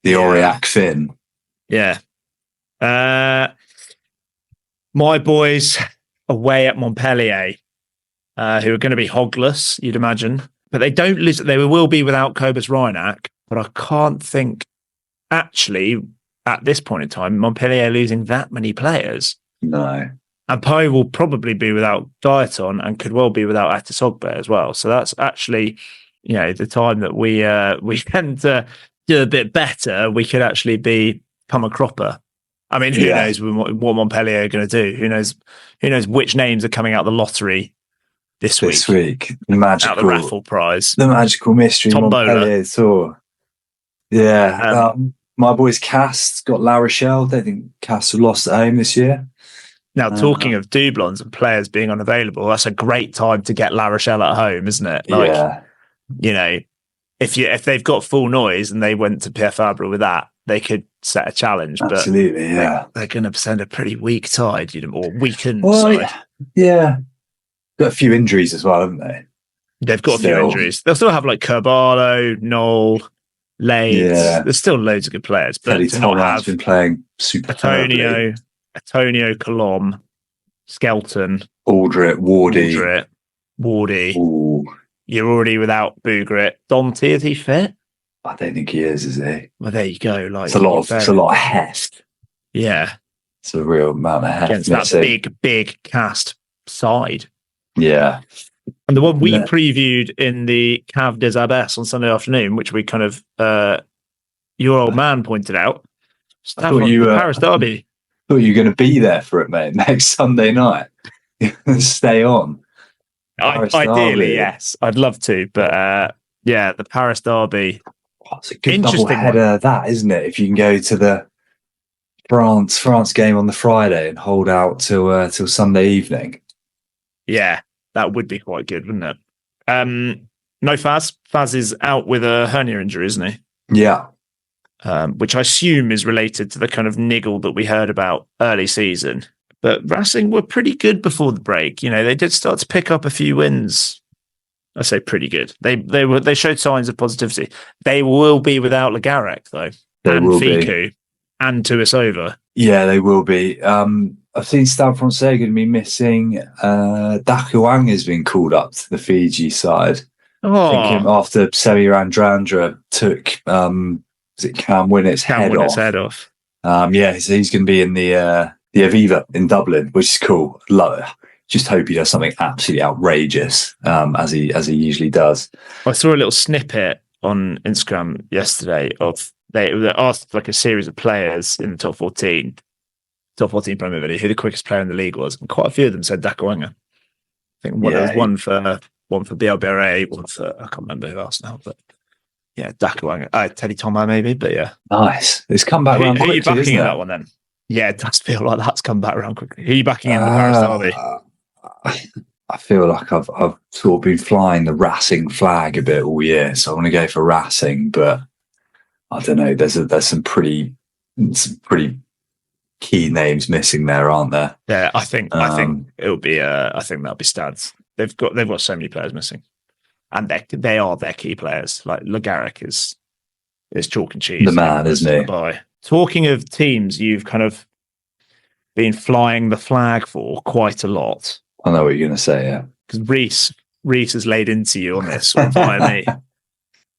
S9: The Aurillac Finn.
S10: Yeah. My boys away at Montpellier, who are going to be hogless, you'd imagine. But they don't lose. They will be without Cobus Reinach. But I can't think, actually, at this point in time, Montpellier are losing that many players.
S9: No.
S10: And Poe will probably be without Dieton and could well be without Atisogbe as well. So that's actually, the time that we tend to do a bit better. We could actually become a cropper. I mean, who knows what Montpellier are going to do? Who knows which names are coming out the lottery this
S9: week. The magical,
S10: the raffle prize.
S9: The magical mystery Montpellier tour. Yeah. My boys Cast got La Rochelle. They think Cast have lost at home this year.
S10: Now, talking of doublons and players being unavailable, that's a great time to get La Rochelle at home, isn't it? You know, if they've got full noise and they went to Pierre Fabre with that, they could set a challenge.
S9: Absolutely,
S10: but they're going to send a pretty weak side, or weakened
S9: side.
S10: Yeah.
S9: Yeah. Got a few injuries as well, haven't they?
S10: They've got a few injuries. They'll still have like Carballo, Knoll, Lades. Yeah. There's still loads of good players. But
S9: Teddy Thomas been playing super.
S10: Antonio, Colom, Skelton,
S9: Aldrit,
S10: Wardy.
S9: Ooh.
S10: You're already without Bougrit. Dante, is he fit?
S9: I don't think he is he?
S10: Well, there you go. Like
S9: it's a lot of heft.
S10: Yeah,
S9: it's a real amount of heft
S10: against that big Cast side.
S9: Yeah,
S10: and the one we previewed in the Cave des Abbesses on Sunday afternoon, which we kind of your old man pointed out.
S9: I thought you
S10: Paris Derby.
S9: Thought you were going to be there for it, mate. Next Sunday night, stay on.
S10: Ideally, yes, I'd love to, but the Paris Derby.
S9: Oh, it's a good double header, that isn't it? If you can go to the France game on the Friday and hold out till Sunday evening.
S10: Yeah, that would be quite good, wouldn't it? No Faz. Faz is out with a hernia injury, isn't he?
S9: Yeah.
S10: Which I assume is related to the kind of niggle that we heard about early season. But Racing were pretty good before the break. They did start to pick up a few wins. I say pretty good. They showed signs of positivity. They will be without Legarec though, and Fiku, and Tuisova.
S9: Yeah, they will be. I've seen Stade Francais going to be missing. Dakuang has been called up to the Fiji side. Thinking after Semi Randrandra took Cam Winnett's head off. So he's going to be in the Aviva in Dublin, which is cool. Love it. Just hope he does something absolutely outrageous, as he usually does.
S10: I saw a little snippet on Instagram yesterday of they asked like a series of players in the top 14 Premier League who the quickest player in the league was, and quite a few of them said Dakuanga. I think there was one for BLBRA, one for I can't remember who else now, but yeah, Dakuanga, Teddy Thomas maybe, but yeah,
S9: nice. It's come back around quickly.
S10: Who are you backing in that one then? Yeah, it does feel like that's come back around quickly. Who are you backing in the Paris Derby?
S9: I feel like I've sort of been flying the Racing flag a bit all year, so I want to go for Racing, but I don't know. There's some pretty key names missing there, aren't there?
S10: Yeah, I think it'll be. I think that'll be Stads. They've got so many players missing, and they are their key players. Like Legarec is chalk and cheese.
S9: The man, isn't he?
S10: Talking of teams, you've kind of been flying the flag for quite a lot.
S9: I know what you're going to say, yeah.
S10: Because Reese has laid into you on this one via me.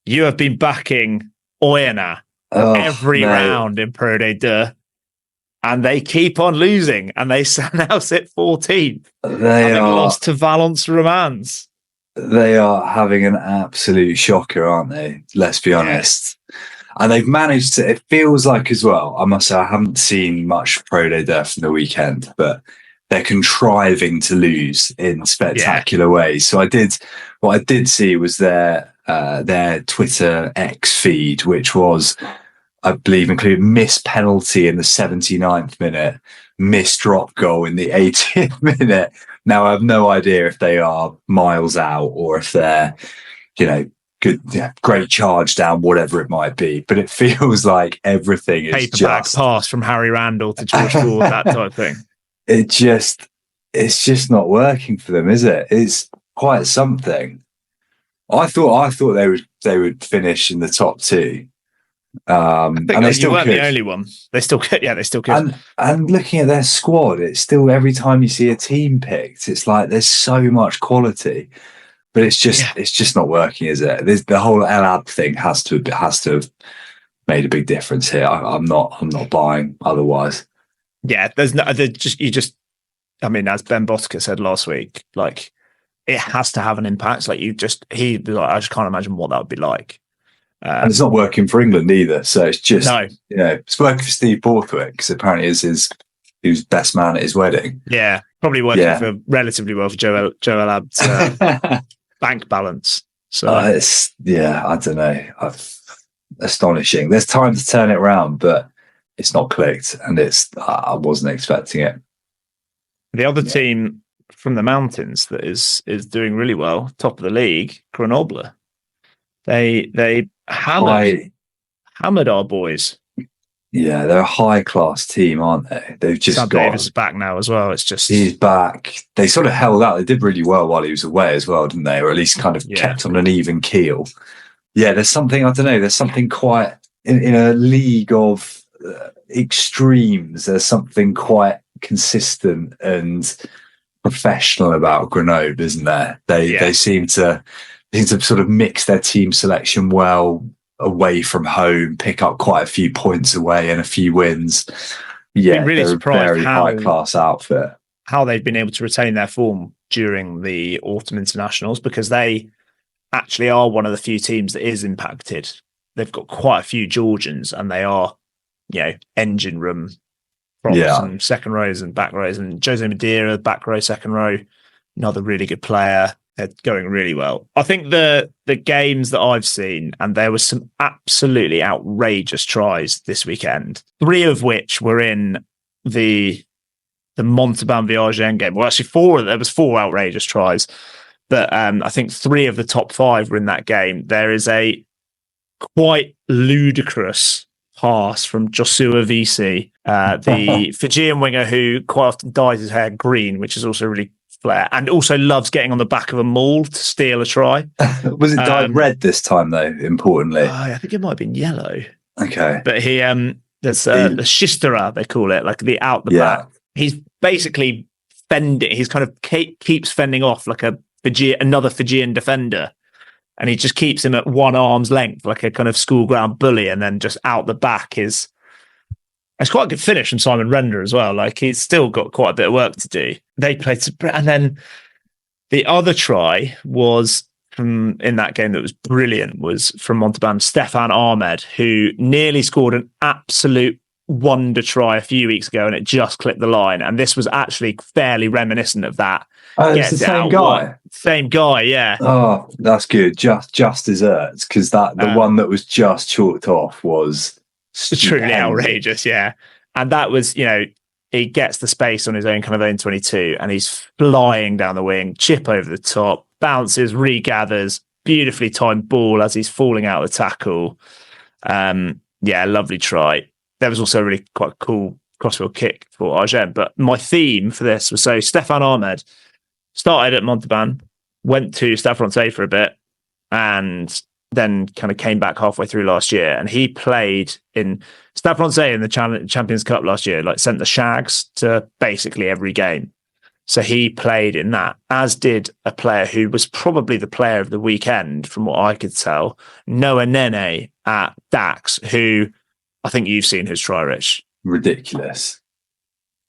S10: You have been backing Oyonnax every round in Pro de Deux, and they keep on losing, and they now sit 14th. They are lost to Valence Romans.
S9: They are having an absolute shocker, aren't they? Let's be honest. And they've managed to, it feels like as well, I must say, I haven't seen much Pro de Deux from the weekend, but they're contriving to lose in spectacular ways. So what I did see was their Twitter X feed, which was, I believe, included missed penalty in the 79th minute, missed drop goal in the 80th minute. Now, I have no idea if they are miles out or if they're, good, great charge down, whatever it might be. But it feels like everything is
S10: paperback pass from Harry Randall to George Ford, that type of thing.
S9: It's just not working for them, is it? It's quite something. I thought they would finish in the top two.
S10: And they still weren't the only one. They still could. Yeah, they still could.
S9: And looking at their squad, it's still every time you see a team picked, it's like there's so much quality, but it's just not working, is it? The whole El thing has to have made a big difference here. I'm not buying otherwise.
S10: Yeah, I mean, as Ben Boska said last week, like it has to have an impact. Like I just can't imagine what that would be like.
S9: And it's not working for England either. So it's just, it's working for Steve Borthwick because apparently he was best man at his wedding.
S10: Yeah. Probably working for relatively well for Joel Abt's bank balance. So
S9: I don't know. Astonishing. There's time to turn it around, but it's not clicked, and I wasn't expecting it.
S10: The other team from the mountains that is doing really well, top of the league, Grenoble. They hammered our boys.
S9: Yeah, they're a high-class team, aren't they? They've just
S10: Sam Davis is back now as well. It's just
S9: he's back. They sort of held out. They did really well while he was away as well, didn't they? Or at least kind of kept on an even keel. Yeah, there's something, I don't know, there's something quite in a league of extremes. There's something quite consistent and professional about Grenoble, isn't there? They seem to sort of mix their team selection well away from home, pick up quite a few points away and a few wins. Yeah,
S10: I'm really surprised
S9: a very high class outfit.
S10: How they've been able to retain their form during the autumn internationals, because they actually are one of the few teams that is impacted. They've got quite a few Georgians, and they are, engine room props and second rows and back rows. And Jose Madeira, back row, second row, another really good player. They're going really well. I think the games that I've seen, and there were some absolutely outrageous tries this weekend, 3 of which were in the Montauban Viagen game. Well, actually there was 4 outrageous tries, but I think 3 of the top 5 were in that game. There is a quite ludicrous pass from Joshua Visi, the Fijian winger who quite often dyes his hair green, which is also really flair, and also loves getting on the back of a maul to steal a try.
S9: Was it dyed red this time, though, importantly?
S10: I think it might have been yellow.
S9: Okay.
S10: But he, there's the shistera, they call it, like the out the back. He's basically fending, he's kind of keeps fending off like another Fijian defender. And he just keeps him at one arm's length, like a kind of school ground bully, and then just out the back is... It's quite a good finish from Simon Render as well. Like, he's still got quite a bit of work to do. They played... And then the other try was in that game that was brilliant, was from Montauban, Stefan Ahmed, who nearly scored an absolute wonder try a few weeks ago, and it just clipped the line. And this was actually fairly reminiscent of that.
S9: Oh, it's the same guy.
S10: Same guy, yeah.
S9: Oh, that's good. Just desserts, because the one that was just chalked off was
S10: truly outrageous, yeah. And that was, he gets the space on his own kind of own 22, and he's flying down the wing, chip over the top, bounces, regathers, beautifully timed ball as he's falling out of the tackle. Lovely try. There was also a really quite cool crossfield kick for Argent. But my theme for this was, so Stefan Ahmed started at Montauban, went to Stade de France for a bit, and then kind of came back halfway through last year. And he played in Stade de France in the Champions Cup last year, like sent the Shags to basically every game. So he played in that, as did a player who was probably the player of the weekend, from what I could tell, Noah Nene at Dax, who I think you've seen his try, Rich.
S9: Ridiculous.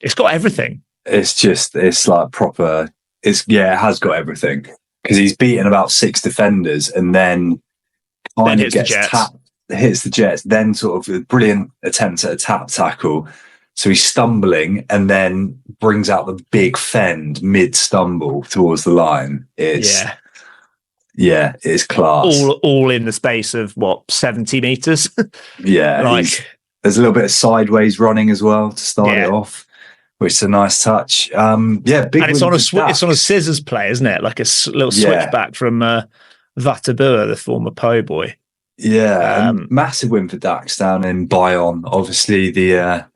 S10: It's got everything.
S9: It's like proper... it has got everything, because he's beaten about 6 defenders and then kind of gets tapped, hits the Jets, then sort of a brilliant attempt at a tap tackle. So he's stumbling and then brings out the big fend mid-stumble towards the line. It's class.
S10: All in the space of, 70 metres?
S9: Yeah. There's a little bit of sideways running as well to start it off, which is a nice touch. Big.
S10: And it's on a scissors play, isn't it? Like a little switchback from Vatabua, the former Po boy.
S9: Yeah, massive win for Dax down in Bayonne. Obviously, the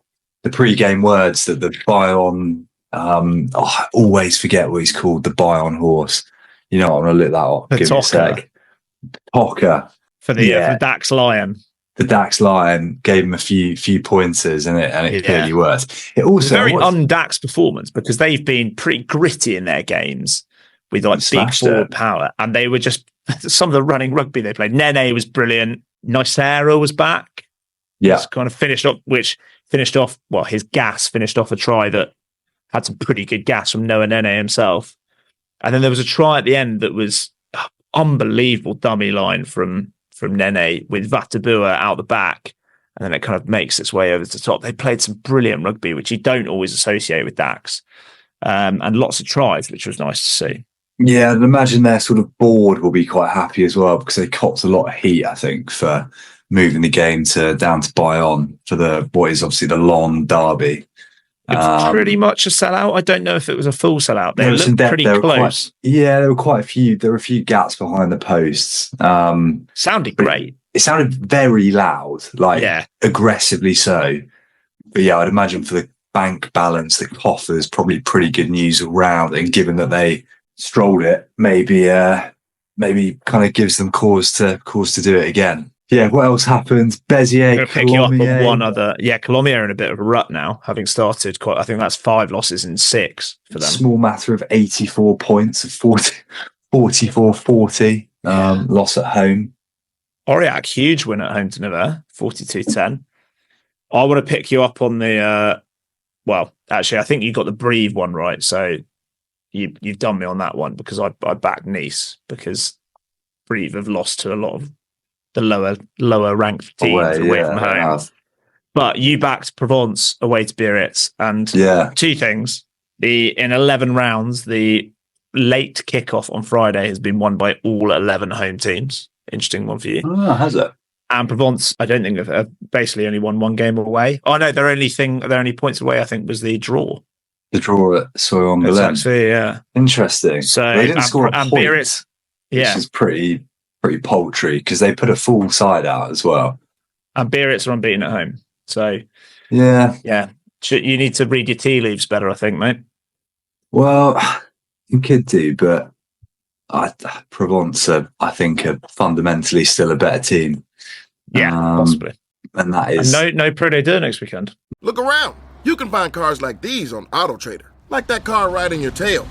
S9: pre-game words that the Bayonne, I always forget what he's called, the Bayonne horse. I'm going to look that up. Give me a sec. Pocker.
S10: For the Dax Lion.
S9: The Dax Lion gave him a few pointers, and it clearly worked. It also
S10: very un-Dax performance, because they've been pretty gritty in their games with big forward power, and they were just some of the running rugby they played. Nene was brilliant. Nicero was back.
S9: Yeah,
S10: kind of finished off. His gas finished off a try that had some pretty good gas from Noah Nene himself, and then there was a try at the end that was unbelievable dummy line from Nene with Vatabua out the back, and then it kind of makes its way over to the top. They played some brilliant rugby, which you don't always associate with Dax. and lots of tries, which was nice to see.
S9: Yeah, and imagine their sort of board will be quite happy as well, because they copped a lot of heat, I think, for moving the game down to Bayonne for what is obviously the long derby.
S10: It was pretty much a sellout. I don't know if it was a full sellout. They looked pretty close.
S9: There were quite a few. There were a few gaps behind the posts.
S10: Sounded great.
S9: It sounded very loud, aggressively so. But yeah, I'd imagine for the bank balance, the coffers, probably pretty good news all round. And given that they strolled it, maybe kind of gives them cause to do it again. Yeah, what else happened? Bezier,
S10: I'm going to pick you up on one other. Yeah, Colomiers are in a bit of a rut now, having started I think that's 5 losses in 6 for them.
S9: Small matter of 84 points, 44-40 loss at home.
S10: Aurillac, huge win at home to Nevers, 42-10. I want to pick you up on the, actually, I think you got the Brive one right, so you've done me on that one, because I backed Nice, because Brive have lost to a lot of the lower ranked teams away from home. But you backed Provence away to Biarritz, and 2 things. In 11 rounds, the late kickoff on Friday has been won by all 11 home teams. Interesting one for you.
S9: Oh, has it?
S10: And Provence, I don't think have basically only won 1 game away. Oh no, their only points away, I think, was the draw.
S9: The draw at Soyon-Belém.
S10: Actually, yeah.
S9: Interesting.
S10: So
S9: they didn't score a point,
S10: Biarritz,
S9: which is pretty paltry, because they put a full side out as well.
S10: And Biarritz are unbeaten at home. So
S9: yeah,
S10: you need to read your tea leaves better, I think, mate.
S9: Well, you could do, but Provence, I think, are fundamentally still a better team.
S10: Yeah, possibly.
S9: And that is
S10: no Pro Day Deux next weekend.
S2: Look around. You can find cars like these on AutoTrader, like that car riding your tail.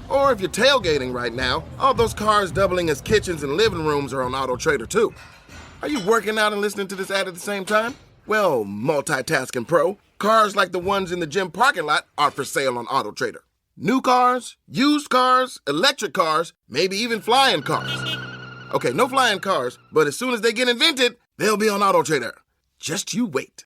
S2: Or if you're tailgating right now, all those cars doubling as kitchens and living rooms are on AutoTrader too. Are you working out and listening to this ad at the same time? Well, multitasking pro, cars like the ones in the gym parking lot are for sale on AutoTrader. New cars, used cars, electric cars, maybe even flying cars. Okay, no flying cars, but as soon as they get invented, they'll be on AutoTrader. Just you wait.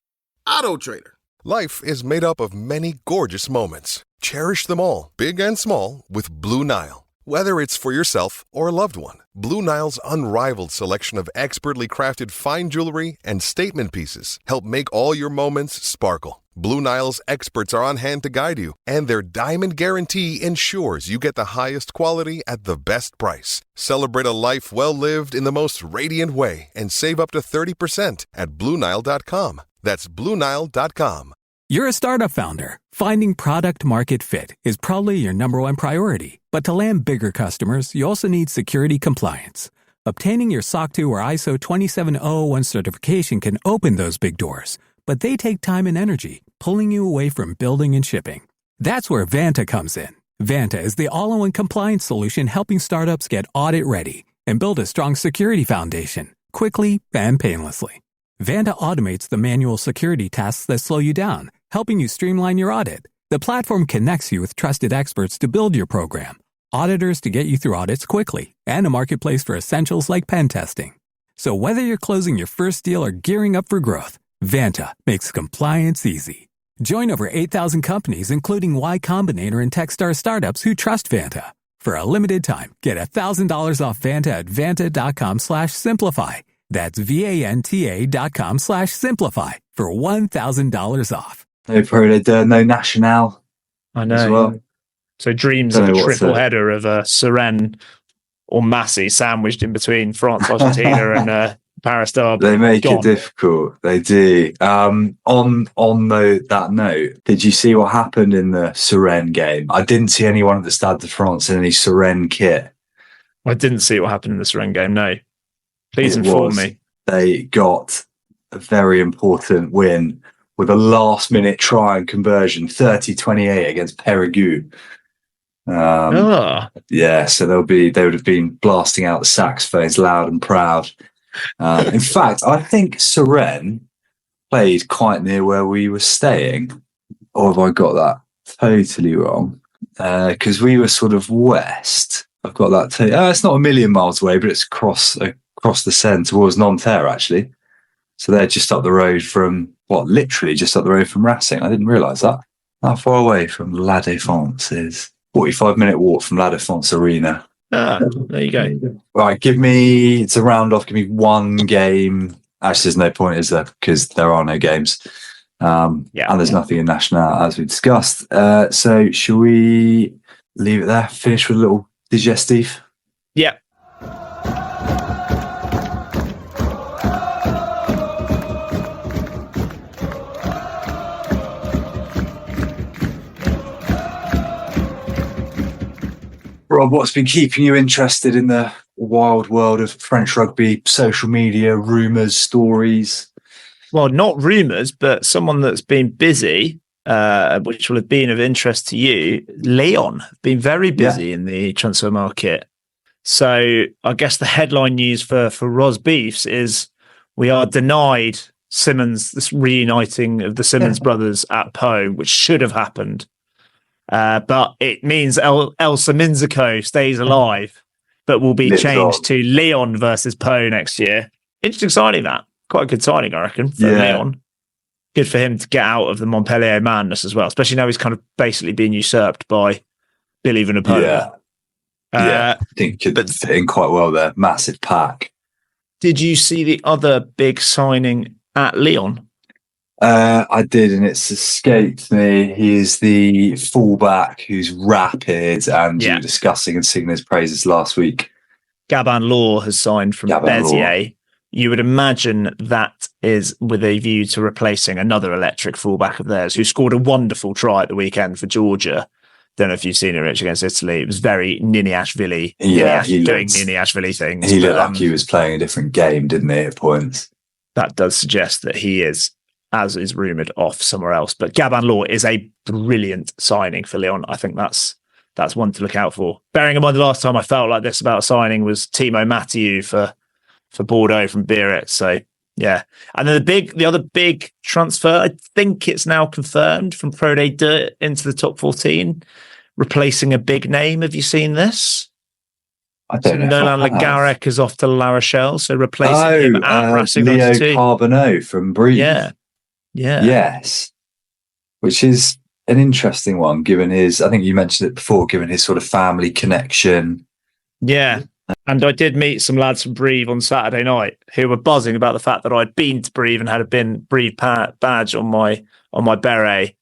S2: AutoTrader.
S11: Life is made up of many gorgeous moments. Cherish them all, big and small, with Blue Nile. Whether it's for yourself or a loved one, Blue Nile's unrivaled selection of expertly crafted fine jewelry and statement pieces help make all your moments sparkle. Blue Nile's experts are on hand to guide you, and their diamond guarantee ensures you get the highest quality at the best price. Celebrate a life well lived in the most radiant way and save up to 30% at BlueNile.com. That's BlueNile.com.
S12: You're a startup founder. Finding product market fit is probably your number one priority. But to land bigger customers, you also need security compliance. Obtaining your SOC 2 or ISO 27001 certification can open those big doors, but they take time and energy, pulling you away from building and shipping. That's where Vanta comes in. Vanta is the all-in-one compliance solution helping startups get audit ready and build a strong security foundation quickly and painlessly. Vanta automates the manual security tasks that slow you down, helping you streamline your audit. The platform connects you with trusted experts to build your program, auditors to get you through audits quickly, and a marketplace for essentials like pen testing. So whether you're closing your first deal or gearing up for growth, Vanta makes compliance easy. Join over 8,000 companies, including Y Combinator and Techstar startups who trust Vanta. For a limited time, get $1,000 off Vanta at vanta.com/simplify. That's VANTA.com/simplify for $1,000 off.
S9: No Pro Day Deux, no Nationale.
S10: I know.
S9: As well.
S10: So dreams of a triple header of Suresnes or Massy sandwiched in between France, Argentina, and Paris Derby.
S9: They make it difficult. They do. On that note, did you see what happened in the Suresnes game? I didn't see anyone at the Stade de France in any Suresnes kit.
S10: I didn't see what happened in the Suresnes game, no. Please inform me.
S9: They got a very important win with a last-minute try and conversion, 30-28 against Périgueux. Yeah, so they would have been blasting out the saxophones loud and proud. In fact, I think Suresnes played quite near where we were staying. Or have I got that totally wrong? Because we were sort of west. I've got that. It's not a million miles away, but it's across the Seine towards Nanterre, actually. So they're just up the road from, literally just up the road from Racing. I didn't realise that. How far away from La Défense is? 45-minute walk from La Défense Arena.
S10: There you go.
S9: Right, to round off, give me one game. Actually, there's no point, is there? Because there are no games. And there's nothing in Nationale, as we discussed. So shall we leave it there? Finish with a little digestif?
S10: Yeah.
S9: Rob, what's been keeping you interested in the wild world of French rugby, social media, rumours, stories?
S10: Well, not rumours, but someone that's been busy, which will have been of interest to you. Lyon have been very busy in the transfer market. So I guess the headline news for Rosbifs is we are denied this reuniting of the Simmons brothers at Po, which should have happened. But it means El Siminzico stays alive, but will be changed to Lyon versus Po next year. Interesting signing that. Quite a good signing, I reckon, for Lyon. Good for him to get out of the Montpellier madness as well, especially now he's kind of basically being usurped by Billy Vanapola.
S9: I think it could fit in quite well there. Massive pack.
S10: Did you see the other big signing at Lyon?
S9: I did, and it's escaped me. He is the fullback who's rapid, and you were discussing and singing his praises last week.
S10: Gabin Law has signed from Béziers. You would imagine that is with a view to replacing another electric fullback of theirs who scored a wonderful try at the weekend for Georgia. Don't know if you've seen it, Rich, against Italy. It was very Niniashvili. Doing Niniashvili things.
S9: He looked like he was playing a different game, didn't he, at points?
S10: That does suggest that he is, as is rumoured, off somewhere else. But Gabin Law is a brilliant signing for Lyon. I think that's one to look out for. Bearing in mind the last time I felt like this about a signing was Timo Mathieu for Bordeaux from Biarritz. So, yeah. And then the other big transfer, I think it's now confirmed, from Pro D2 into the top 14, replacing a big name. Have you seen this?
S9: I don't know.
S10: Nolan Le Garrec is off to La Rochelle, so replacing him at Racing
S9: Leo
S10: 92.
S9: Carbonneau from Brief.
S10: Yeah.
S9: Yes. Which is an interesting one, given his, I think you mentioned it before, given his sort of family connection.
S10: Yeah. And I did meet some lads from Brive on Saturday night who were buzzing about the fact that I'd been to Brive and had a Brive badge on my beret.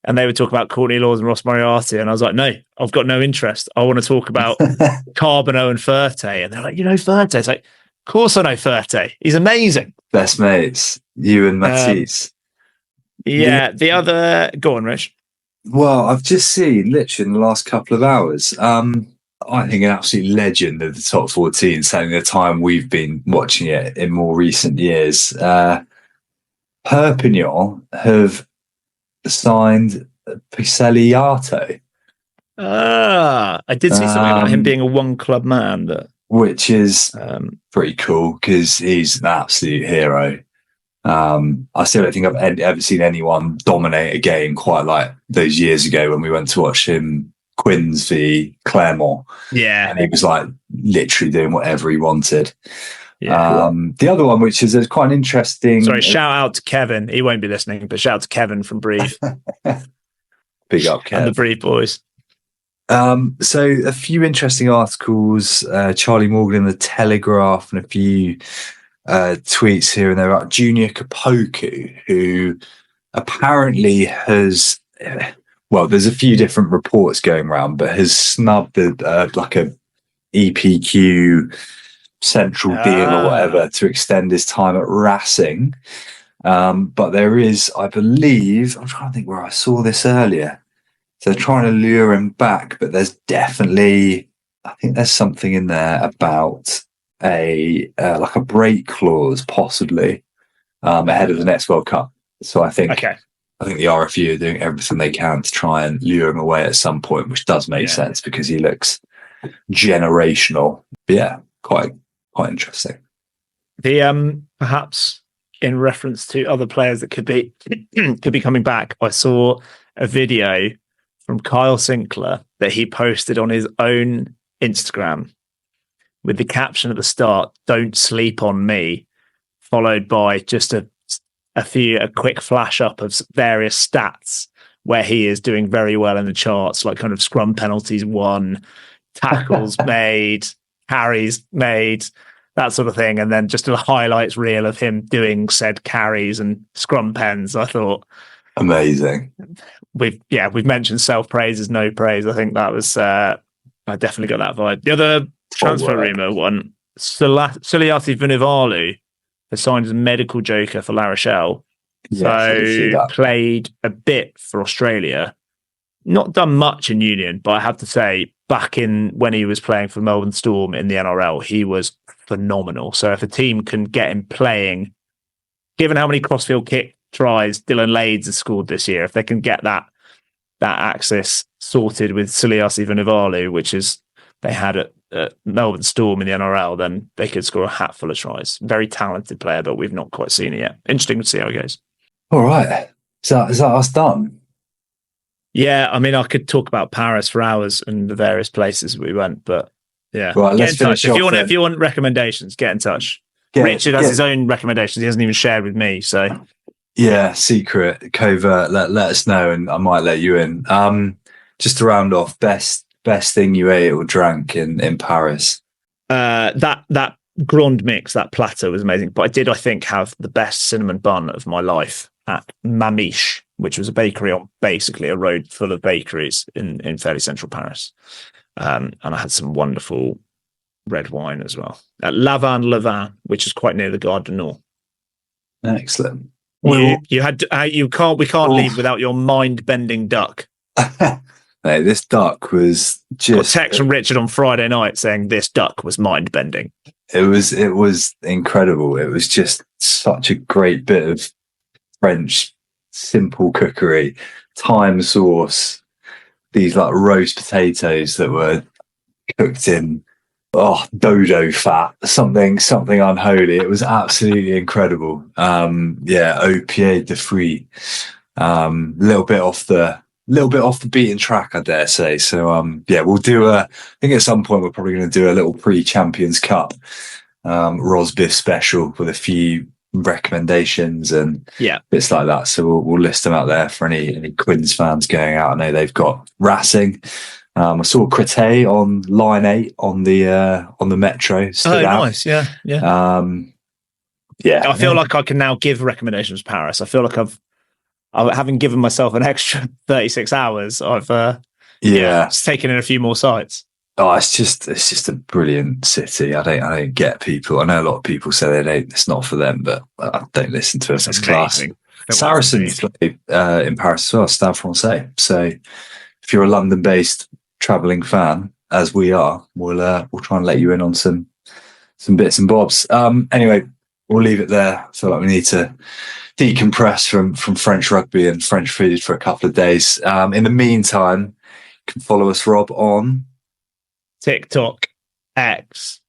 S10: And they would talk about Courtney Laws and Ross Moriarty. And I was like, no, I've got no interest. I want to talk about Carbonneau and Ferte. And they're like, you know Ferte? It's like, of course I know Ferte. He's amazing.
S9: Best mates, you and Matisse.
S10: The other... Go on, Rich.
S9: Well, I've just seen, literally in the last couple of hours, I think an absolute legend of the top 14, saying the time we've been watching it in more recent years. Perpignan have signed Piseliato.
S10: I did see something about him being a one-club man.
S9: Which is pretty cool, because he's an absolute hero. I still don't think I've ever seen anyone dominate a game quite like those years ago when we went to watch him Quins v Clermont.
S10: Yeah.
S9: And he was like literally doing whatever he wanted. Yeah. The other one, which is quite an interesting...
S10: Sorry, shout out to Kevin. He won't be listening, but shout out to Kevin from Brief.
S9: Big up, Kev.
S10: And the Brief boys.
S9: So a few interesting articles, Charlie Morgan in the Telegraph, and a few tweets here and there about Junior Kapoku, who apparently has... Well, there's a few different reports going around, but has snubbed like a EPQ central deal or whatever to extend his time at Racing. But there is, I believe, I'm trying to think where I saw this earlier. So they're trying to lure him back, but there's definitely, I think there's something in there about like a break clause, possibly, ahead of the next World Cup. So I think the RFU are doing everything they can to try and lure him away at some point, which does make sense because he looks generational. But yeah, quite interesting.
S10: The perhaps in reference to other players that could be coming back, I saw a video from Kyle Sinclair that he posted on his own Instagram with the caption at the start, "Don't sleep on me," followed by just a quick flash up of various stats where he is doing very well in the charts, like kind of scrum penalties won, tackles made, carries made, that sort of thing. And then just a highlights reel of him doing said carries and scrum pens. I thought
S9: amazing.
S10: We've mentioned self-praise is no praise. I think that was I definitely got that vibe. The other transfer rumour one, Suliati Vunivalu has signed as a medical joker for La Rochelle. So played a bit for Australia. Not done much in Union, but I have to say, back in when he was playing for Melbourne Storm in the NRL, he was phenomenal. So if a team can get him playing, given how many crossfield kick tries Dylan Lades has scored this year, if they can get that axis sorted with Suliasi Vunivalu, which is they had at Melbourne Storm in the NRL, then they could score a hatful of tries. Very talented player, but we've not quite seen it yet. Interesting to see how it goes.
S9: All right. Is that us done?
S10: Yeah, I mean, I could talk about Paris for hours and the various places we went, but yeah.
S9: Right,
S10: get in touch. If you want recommendations, get in touch. Richard has his own recommendations. He hasn't even shared with me, so...
S9: Yeah, secret, covert, let us know and I might let you in. Just to round off, best thing you ate or drank in Paris?
S10: That Grand Mix, that platter was amazing. But I think, have the best cinnamon bun of my life at Mamiche, which was a bakery on basically a road full of bakeries in fairly central Paris. And I had some wonderful red wine as well. At Lavin, which is quite near the Gare du Nord.
S9: Excellent.
S10: We can't leave without your mind-bending duck.
S9: Hey, this duck was just...
S10: Got a text from Richard on Friday night saying this duck was mind-bending.
S9: It was incredible. It was just such a great bit of French simple cookery, thyme sauce, these like roast potatoes that were cooked in dodo fat, something unholy. It was absolutely incredible. Au pied de fruits. Little bit off the beaten track, I dare say. So we'll do I think at some point we're probably going to do a little pre-Champions Cup Rosbif special with a few recommendations and bits like that. So we'll list them out there for any Quins fans going out. I know they've got Racing. I saw Crete on line 8 on the Metro. Stood out.
S10: Nice, yeah. I feel like I can now give recommendations for Paris. I feel like having given myself an extra 36 hours, I've taken in a few more sites.
S9: Oh, it's just a brilliant city. I don't get people. I know a lot of people say it's not for them, but I don't listen to it. It's class. Saracens play in Paris as well, Stade Francais. So if you're a London-based travelling fan, as we are, we'll try and let you in on some bits and bobs. Anyway, we'll leave it there. I feel like we need to decompress from French rugby and French food for a couple of days. In the meantime, you can follow us, Rob, on
S10: TikTok, X,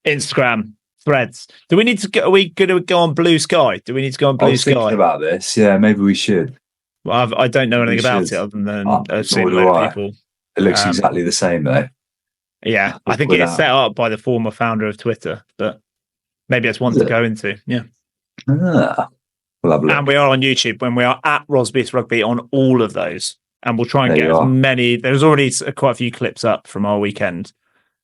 S10: Instagram, Threads. Do we need to go? Are we going to go on Blue Sky? Do we need to go on Blue Sky?
S9: Thinking about this. Yeah, maybe we should.
S10: Well, I don't know anything about it other than I've seen a lot of people.
S9: It looks exactly the same, though.
S10: Yeah, I think it's set up by the former founder of Twitter, but maybe it's one to go into. Yeah. And we are on YouTube when we are at Rosbifs Rugby on all of those. And we'll try and get as many. There's already quite a few clips up from our weekend.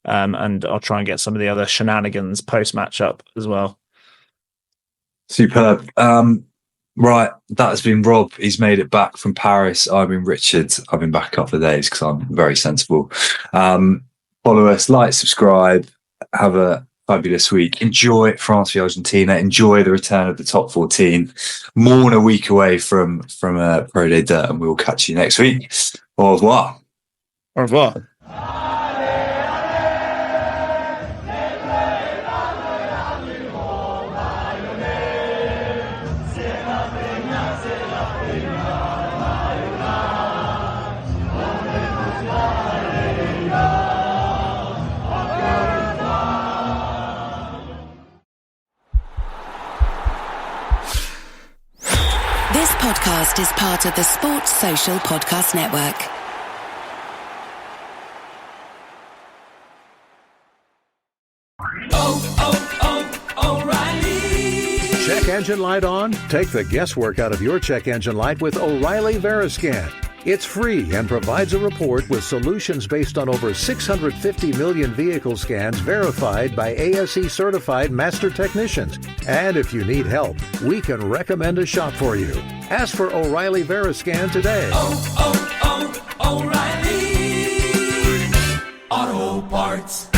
S10: And I'll try and get some of the other shenanigans post-match up as well.
S9: Superb. Right, that has been Rob. He's made it back from Paris. I've been Richard. I've been back a couple of days because I'm very sensible. Follow us, like, subscribe. Have a fabulous week. Enjoy France v Argentina. Enjoy the return of the top 14. More than a week away from Pro Day Dirt, and we will catch you next week. Au revoir.
S10: Au revoir.
S3: This podcast is part of the Sports Social Podcast Network.
S13: O'Reilly. Check engine light on? Take the guesswork out of your check engine light with O'Reilly Veriscan. It's free and provides a report with solutions based on over 650 million vehicle scans verified by ASE-certified master technicians. And if you need help, we can recommend a shop for you. Ask for O'Reilly Veriscan today.
S3: O'Reilly Auto Parts.